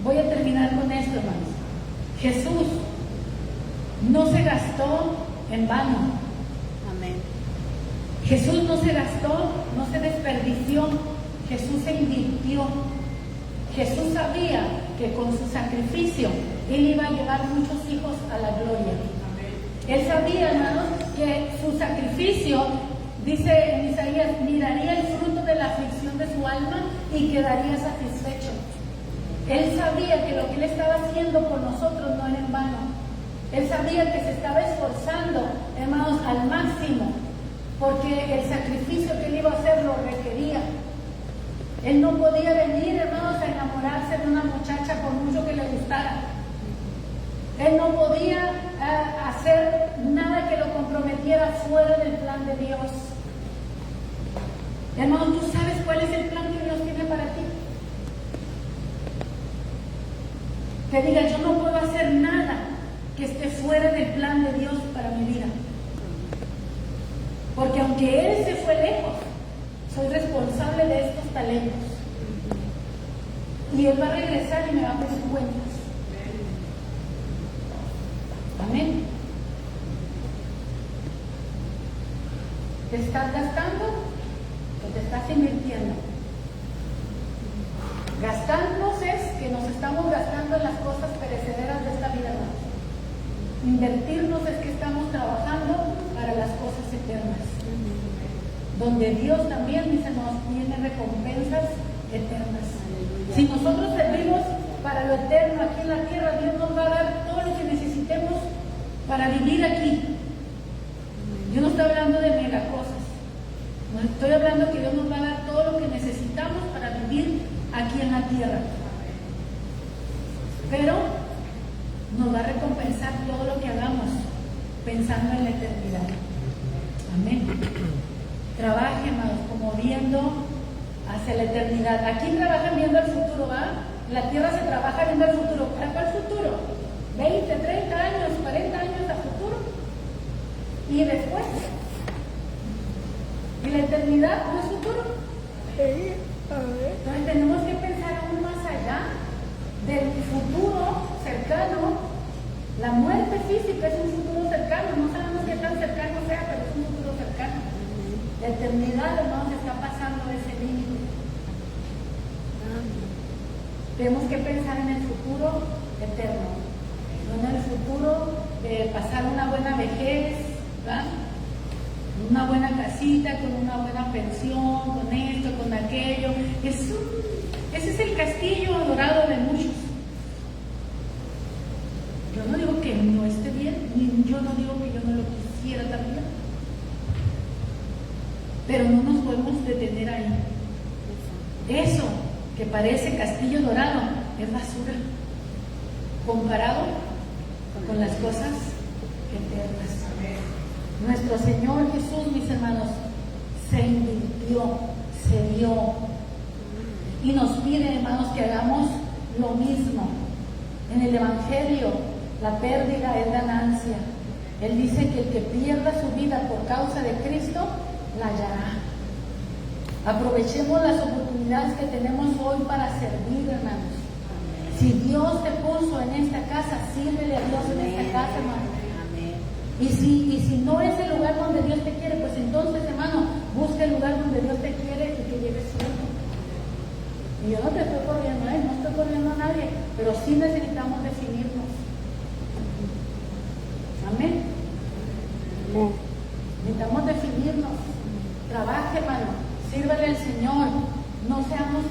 voy a terminar con esto, hermanos. Jesús no se gastó en vano. Amén. Jesús no se gastó, no se desperdició. Jesús se invirtió. Jesús sabía que con su sacrificio Él iba a llevar muchos hijos a la gloria. Él sabía, hermanos, que su sacrificio, dice en Isaías, miraría el fruto de la aflicción de su alma y quedaría satisfecho. Él sabía que lo que Él estaba haciendo por nosotros no era en vano. Él sabía que se estaba esforzando, hermanos, al máximo, porque el sacrificio que Él iba a hacer lo requería. Él no podía venir, hermanos, a enamorarse de una muchacha por mucho que le gustara. Él no podía hacer nada que lo comprometiera fuera del plan de Dios. Hermano, ¿tú sabes cuál es el plan que Dios tiene para ti? Que diga, yo no puedo hacer nada que esté fuera del plan de Dios para mi vida. Porque aunque Él se fue lejos, soy responsable de estos talentos. Y Él va a regresar y me va a pedir cuentas. Amén. ¿Te estás gastando o te estás invirtiendo? Gastarnos es que nos estamos gastando en las cosas perecederas de esta vida, ¿no? Invertirnos es que estamos trabajando para las cosas eternas, donde Dios también dice nos tiene recompensas eternas. Si nosotros servimos para lo eterno aquí en la tierra, Dios nos va a dar todo lo que necesitemos para vivir aquí. Yo no estoy hablando de mega cosas, no estoy hablando que Dios nos va a dar todo lo que necesitamos para vivir aquí en la tierra, pero nos va a recompensar todo lo que hagamos pensando en la eternidad. Amén. Trabajen, hermanos, como viendo hacia la eternidad. Aquí trabajan viendo el futuro, ¿va? La tierra se trabaja viendo el futuro. ¿Para cuál futuro? 20, 30 años, 40 años a futuro. Y después. ¿Y la eternidad no es futuro? Entonces tenemos que pensar aún más allá del futuro cercano. La muerte física es un futuro cercano. No sabemos qué tan cercano sea, pero es un futuro cercano. La eternidad, hermanos, está pasando ese límite. Tenemos que pensar en el futuro eterno, no en el futuro de pasar una buena vejez, ¿verdad? Una buena casita, con una buena pensión, con esto, con aquello. Ese es el castillo adorado de muchos. Yo no digo que no esté bien, ni yo no digo que yo no lo quisiera también. Pero no nos podemos detener ahí. Eso que parece castillo dorado es basura comparado con las cosas eternas. Nuestro Señor Jesús, mis hermanos, se invirtió, se dio y nos pide, hermanos, que hagamos lo mismo. En el Evangelio, la pérdida es ganancia. Él dice que el que pierda su vida por causa de Cristo la hallará. Aprovechemos las oportunidades que tenemos hoy para servir, hermanos. Si Dios te puso en esta casa, sírvele a Dios en esta casa, hermano. Amén. Y si no es el lugar donde Dios te quiere, pues entonces, hermano, busca el lugar donde Dios te quiere y que lleves tiempo. Y yo no te estoy corriendo, no estoy corriendo a nadie, pero sí necesitamos definirnos. Amén. Necesitamos definirnos. Trabaje, hermano. Sírvale al Señor. No seamos,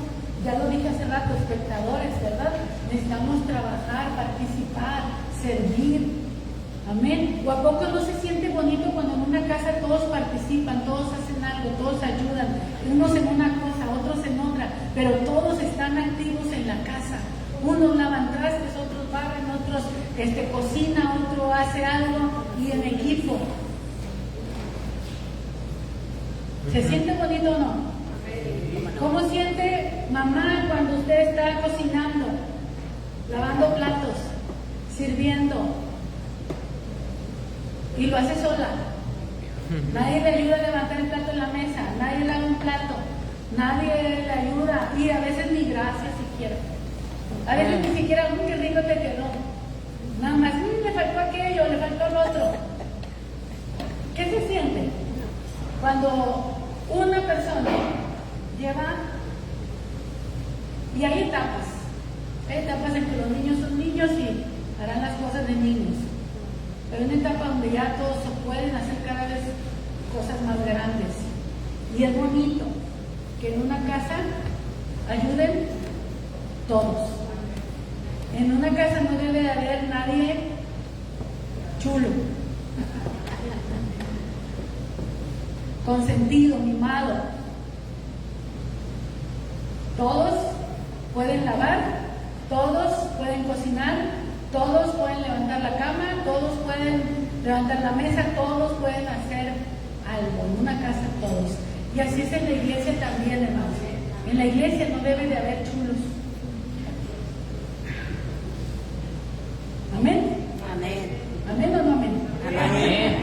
ya lo dije hace rato, espectadores, ¿verdad? Necesitamos trabajar, participar, servir. Amén. ¿O a poco no se siente bonito cuando en una casa todos participan, todos hacen algo, todos ayudan? Unos en una cosa, otros en otra, pero todos están activos en la casa. Unos lavan trastes, otros barren, otros cocina, otro hace algo y en equipo. ¿Se siente bonito o no? ¿Cómo siente mamá cuando usted está cocinando, lavando platos, sirviendo? Y lo hace sola. Nadie le ayuda a levantar el plato en la mesa, nadie lava un plato, nadie le ayuda y a veces ni gracias siquiera. A veces ni siquiera, qué rico te quedó. Nada más, le faltó aquello, le faltó lo otro. ¿Qué se siente cuando una persona lleva, y hay etapas en que los niños son niños y harán las cosas de niños, pero hay una etapa donde ya todos se pueden hacer cada vez cosas más grandes y es bonito que en una casa ayuden todos. En una casa no debe de haber nadie chulo, consentido, mimado. Todos pueden lavar, todos pueden cocinar, todos pueden levantar la cama, todos pueden levantar la mesa, todos pueden hacer algo. En una casa todos. Y así es en la iglesia también, hermanos. En la iglesia no debe de haber chulos. ¿Amén? Amén. ¿Amén o no amén? Amén.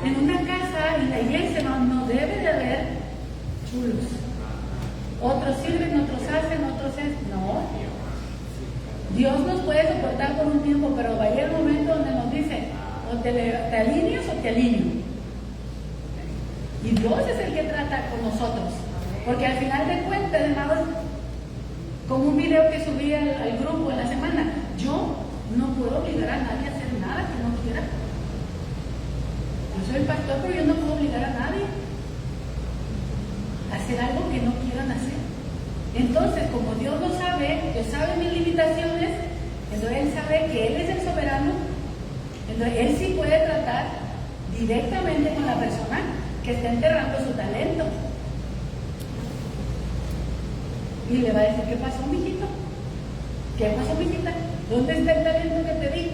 En una casa, en la iglesia, no debe de haber chulos. Otros sirven, otros hacen, otros es. No. Dios nos puede soportar por un tiempo, pero va a llegar el momento donde nos dice, o te alineas o te alineo. Y Dios es el que trata con nosotros. Porque al final de cuentas, hermanos, como un video que subí al grupo en la semana, yo no puedo obligar a nadie a hacer nada que no quiera. Yo soy el pastor, pero yo no puedo obligar a nadie a hacer algo que no quieran hacer. Entonces, como Dios lo sabe, Dios sabe mis limitaciones, entonces Él sabe que Él es el soberano, entonces Él sí puede tratar directamente con la persona que está enterrando su talento. Y le va a decir, ¿qué pasó, mijito? ¿Qué pasó, mijita? ¿Dónde está el talento que te di?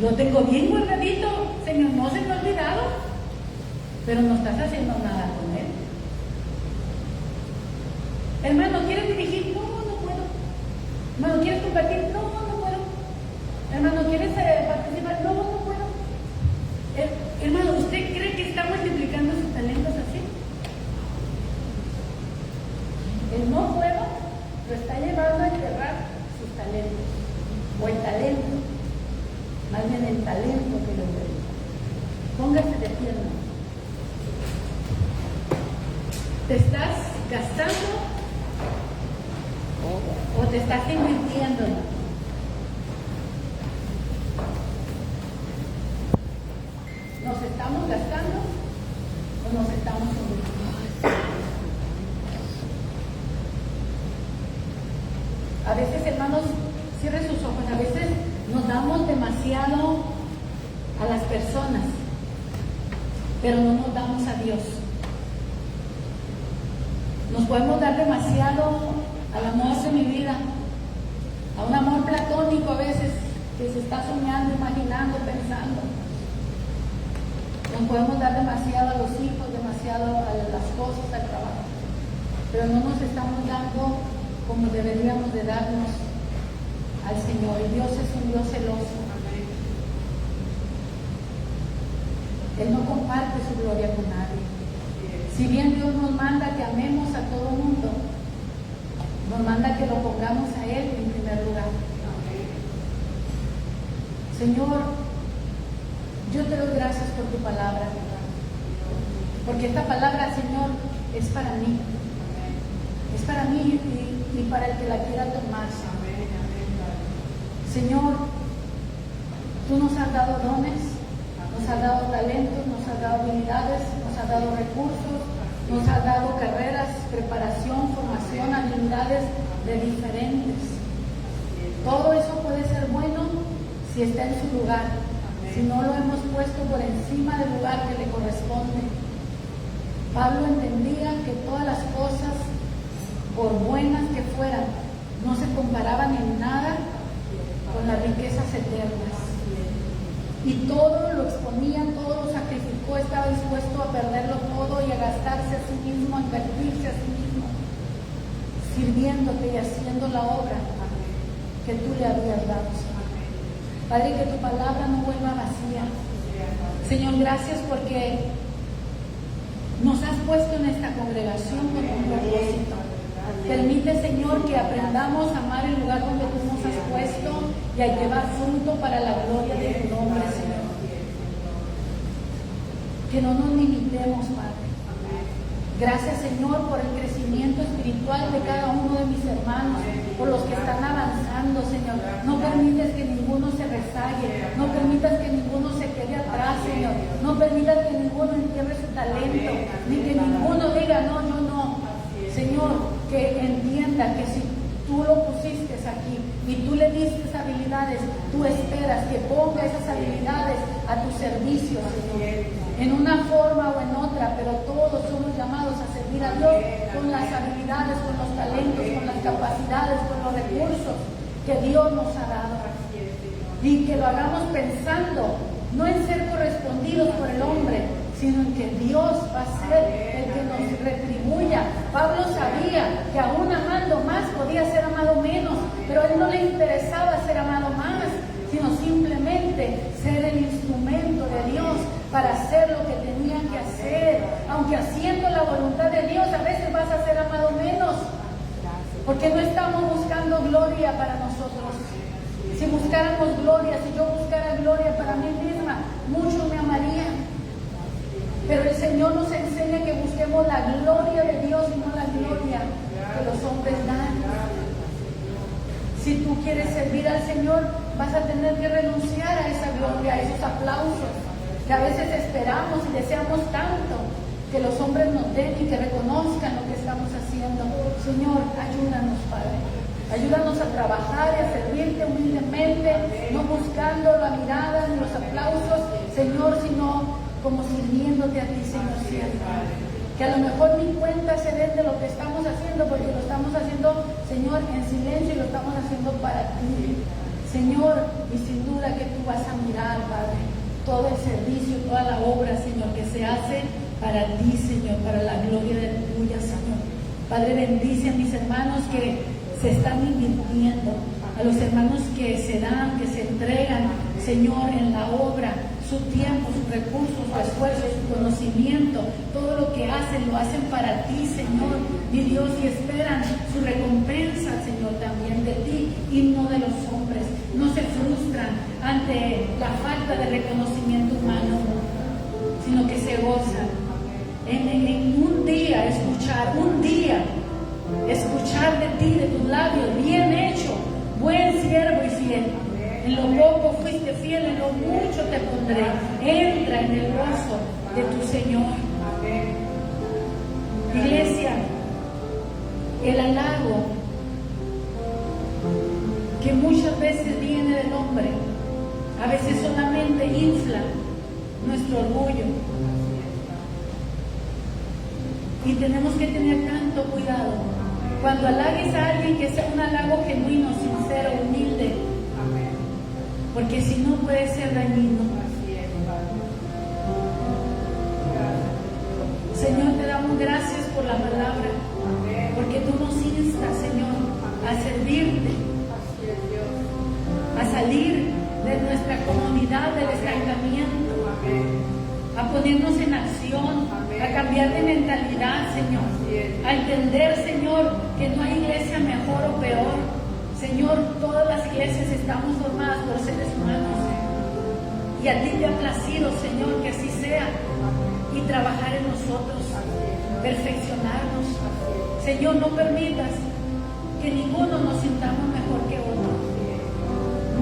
Lo tengo bien guardadito, Señor, no se me ha olvidado, pero no estás haciendo nada con él. Hermano, ¿quieres dirigir? No, no puedo. Hermano, ¿quieres compartir? No, no puedo. Hermano, ¿quieres participar? No, no puedo. Hermano, ¿usted cree que está multiplicando sus talentos así? El no puedo lo está llevando a enterrar sus talentos, o el talento, más bien el talento que lo ve. Póngase de pie, hermano. ¿Te estás gastando o te estás invirtiendo? ¿Nos estamos gastando o nos estamos invirtiendo? A veces, hermanos, cierren sus ojos, a veces nos damos demasiado a las personas, pero no nos damos a Dios. Nos podemos dar demasiado al amor de mi vida, a un amor platónico a veces, que se está soñando, imaginando, pensando. Nos podemos dar demasiado a los hijos, demasiado a las cosas, al trabajo, pero no nos estamos dando como deberíamos de darnos al Señor. Y Dios es un Dios celoso. Él no comparte su gloria con nadie. Si bien Dios nos manda que amemos a todo mundo, nos manda que lo pongamos a Él en primer lugar. Señor, yo te doy gracias por tu palabra, porque esta palabra, Señor, es para mí. Es para mí y para el que la quiera tomar. Señor, tú nos has dado dones, nos has dado talentos, nos has dado habilidades, nos has dado recursos, nos has dado carreras, preparación, formación, habilidades de diferentes. Todo eso puede ser bueno si está en su lugar, si no lo hemos puesto por encima del lugar que le corresponde. Pablo entendía que todas las cosas, por buenas que fueran, no se comparaban en nada con las riquezas eternas. Y todo lo exponía, todo lo sacrificó, estaba dispuesto a perderlo todo y a gastarse a sí mismo, a invertirse a sí mismo, sirviéndote y haciendo la obra que tú le habías dado. Padre, que tu palabra no vuelva vacía. Señor, gracias porque nos has puesto en esta congregación con un propósito. Permite, Señor, que aprendamos a amar el lugar donde tú nos has puesto y a llevar fruto para la gloria de tu nombre, Señor. Que no nos limitemos, Padre. Gracias, Señor, por el crecimiento espiritual de cada uno de mis hermanos, por los que están avanzando, Señor. No permitas que ninguno se rezague, no permitas que ninguno se quede atrás, Señor. No permitas que ninguno entierre su talento, ni que ninguno diga, no, yo no. Señor, que entienda que si tú lo pusiste aquí y tú le diste habilidades, tú esperas que ponga esas habilidades a tu servicio, Señor, en una forma o en otra, pero todos somos llamados a servir a Dios con las habilidades, con los talentos, con las capacidades, con los recursos que Dios nos ha dado. Y que lo hagamos pensando, no en ser correspondidos por el hombre, sino en que Dios va a ser el que nos retribuya. Pablo sabía que aún amando más podía ser amado menos, pero a él no le interesaba ser amado más, sino simplemente ser el instrumento de Dios para hacer lo que tenía que hacer. Aunque haciendo la voluntad de Dios, a veces vas a ser amado menos, porque no estamos buscando gloria para nosotros. Si buscáramos gloria, si yo buscara gloria para mí misma, muchos me amarían. Pero el Señor nos enseña que busquemos la gloria de Dios y no la gloria que los hombres dan. Si tú quieres servir al Señor, vas a tener que renunciar a esa gloria, a esos aplausos que a veces esperamos y deseamos tanto que los hombres nos den y que reconozcan lo que estamos haciendo. Señor, ayúdanos, Padre. Ayúdanos a trabajar y a servirte humildemente, no buscando la mirada ni los aplausos, Señor, sino como sirviéndote a ti, Señor, siempre. Que a lo mejor ni cuenta se den de lo que estamos haciendo, porque lo estamos haciendo, Señor, en silencio y lo estamos haciendo para ti, Señor, y sin duda que tú vas a mirar, Padre, todo el servicio, toda la obra, Señor, que se hace para ti, Señor, para la gloria de tuya, Señor. Padre, bendice a mis hermanos que se están invirtiendo, a los hermanos que se dan, que se entregan, Señor, en la obra, su tiempo, sus recursos, su esfuerzo, su conocimiento, todo lo que hacen, lo hacen para ti, Señor, mi Dios, y esperan su recompensa, Señor, también de ti y no de los hombres. No se frustran ante la falta de reconocimiento humano, sino que se gozan en un día escuchar de ti, de tus labios, bien hecho, buen siervo y fiel. En lo poco fuiste fiel, en lo mucho te pondré. Entra en el gozo de tu Señor. Iglesia, el halago que muchas veces viene del hombre, a veces solamente infla nuestro orgullo. Y tenemos que tener tanto cuidado. Cuando halagues a alguien, que sea un halago genuino, sincero, humilde. Porque si no, puede ser dañino. Señor, te damos gracias por la palabra, porque tú nos instas, Señor, a servirte, a salir de nuestra comunidad del estancamiento, a ponernos en acción, a cambiar de mentalidad, Señor, a entender, Señor, que no hay iglesia mejor o peor. Señor, todas las iglesias estamos formadas por seres humanos. Y a ti te ha placido, Señor, que así sea. Y trabajar en nosotros, perfeccionarnos. Señor, no permitas que ninguno nos sintamos mejor que otro,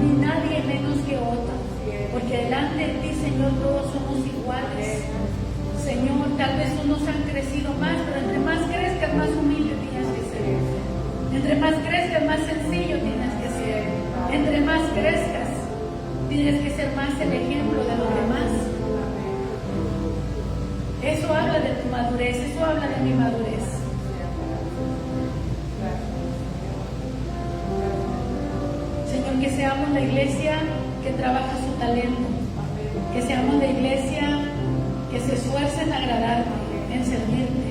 ni nadie menos que otro, porque delante de ti, Señor, todos somos iguales. Señor, tal vez unos han crecido más, pero entre más crezcas, más humilde tienes que ser. Entre más crezcas, más sencillo tienes que ser. Entre más crezcas, tienes que ser más el ejemplo de los demás. Eso habla de tu madurez, eso habla de mi madurez. Señor, que seamos la iglesia que trabaja su talento, que seamos la iglesia que se esfuerza en agradarte, en servirte.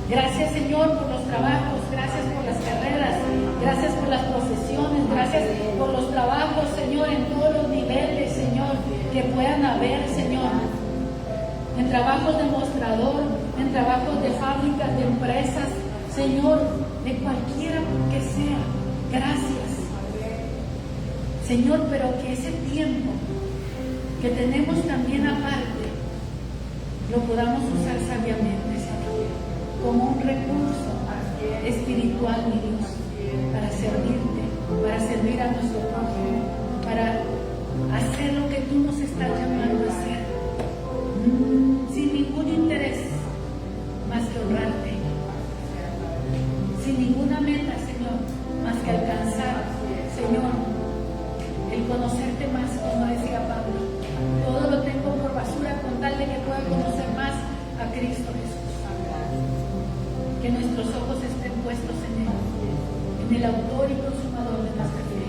Gracias, Señor, por los trabajos, gracias por las carreras, gracias por las profesiones, gracias por los trabajos, Señor, en todos los niveles, Señor, que puedan haber, Señor, en trabajos de mostrador, en trabajos de fábricas, de empresas, Señor, de cualquiera que sea. Gracias, Señor, pero que ese tiempo que tenemos también aparte lo podamos usar sabiamente, Señor, como un recurso espiritual, mi Dios, para servirte, para servir a nuestro prójimo, para hacer lo que tú nos estás llamando a hacer, sin ningún interés más que honrarte, sin ninguna meta, Señor, más que alcanzar, Señor, el conocerte más, como decía Pablo. Todo lo tengo por basura con tal de que pueda conocer más a Cristo Jesús. Que nuestros ojos estén puestos en Él, en el autor y consumador de nuestra fe.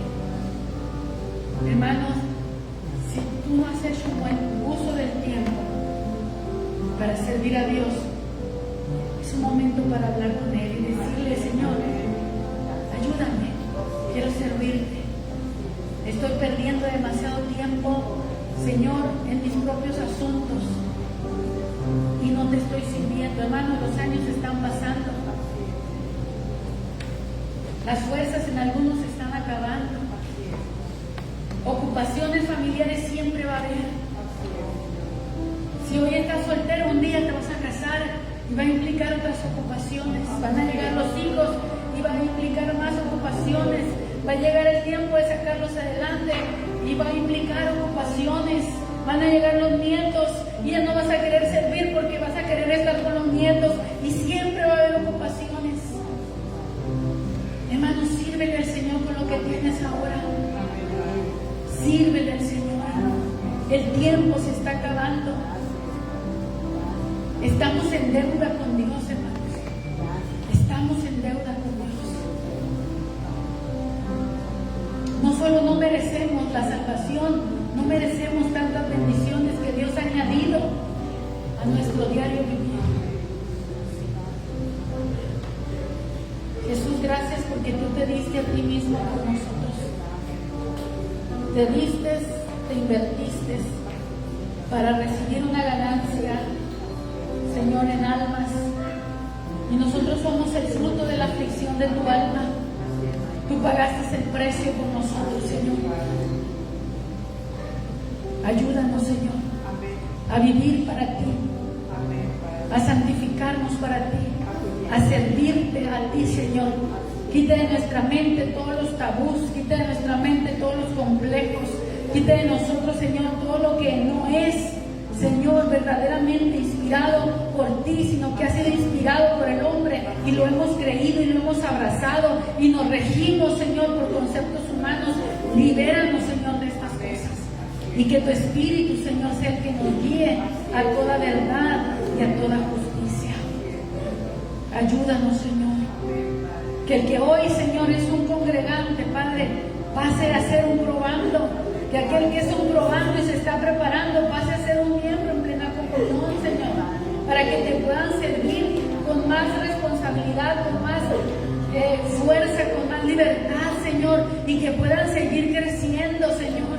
Hermanos, si tú no has hecho un buen uso del tiempo para servir a Dios, es un momento para hablar con Él y decirle: Señor, ayúdame, quiero servirte. Estoy perdiendo demasiado tiempo, Señor, en mis propios asuntos y no te estoy sirviendo. Hermanos, los años están pasando. Las fuerzas en algunos se están acabando. Ocupaciones familiares siempre va a haber. Si hoy estás soltero, un día te vas a casar y va a implicar otras ocupaciones. Van a llegar los hijos y va a implicar más ocupaciones. Va a llegar el tiempo de sacarlos adelante y va a implicar ocupaciones. Van a llegar los nietos y ya no vas a querer servir porque vas a querer estar con los nietos y siempre va a haber ocupaciones. Hermano, sírvele al Señor con lo que tienes ahora. Sírvele al Señor. El tiempo se está acabando. Estamos en deuda con Dios, hermanos. Estamos en deuda con Dios. No solo no merecemos la salvación, no merecemos tantas bendiciones que Dios ha añadido a nuestro diario vivir. Jesús, gracias porque tú te diste a ti mismo por nosotros. Te diste, te invertiste para recibir una ganancia, Señor, en almas. Y nosotros somos el fruto de la aflicción de tu alma. Tú pagaste el precio por nosotros, Señor. Ayúdanos, Señor, a vivir para ti, a santificarnos para ti, a servirte a ti, Señor. Quita de nuestra mente todos los tabús, quita de nuestra mente todos los complejos, quita de nosotros, Señor, todo lo que no es, Señor, verdaderamente inspirado por ti, sino que ha sido inspirado por el hombre y lo hemos creído y lo hemos abrazado y nos regimos, Señor, por conceptos humanos. Libéranos, Señor, de estas cosas y que tu Espíritu, Señor, sea el que nos guíe a toda verdad y a toda justicia. Ayúdanos, Señor, que el que hoy, Señor, es un congregante, Padre, pase a ser un probando. Que aquel que es un probando y se está preparando pase a ser un miembro en plena comunión, Señor, para que te puedan servir con más responsabilidad, con más fuerza, con más libertad, Señor, y que puedan seguir creciendo, Señor,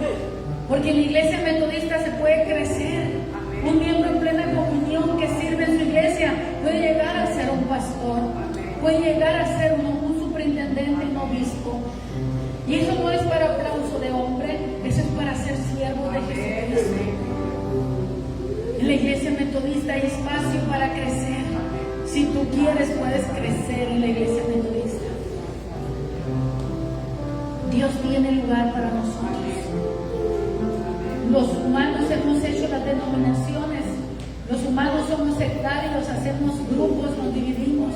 porque en la iglesia metodista se puede crecer. Un miembro en plena comunión que sirve en su iglesia puede llegar a ser un pastor, puede llegar a ser un superintendente no obispo. Y eso no es para aplauso de hombre, eso es para ser siervo de Jesucristo. En la iglesia metodista hay espacio para crecer. Si tú quieres, puedes crecer en la iglesia metodista. Dios tiene lugar para nosotros. Los humanos hemos hecho las denominaciones. Los humanos somos sectarios, hacemos grupos, nos dividimos.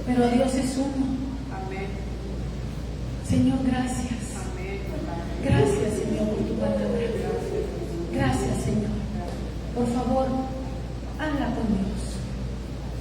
Pero Dios es uno. Señor, gracias. Gracias, Señor, por tu palabra. Gracias, Señor. Por favor,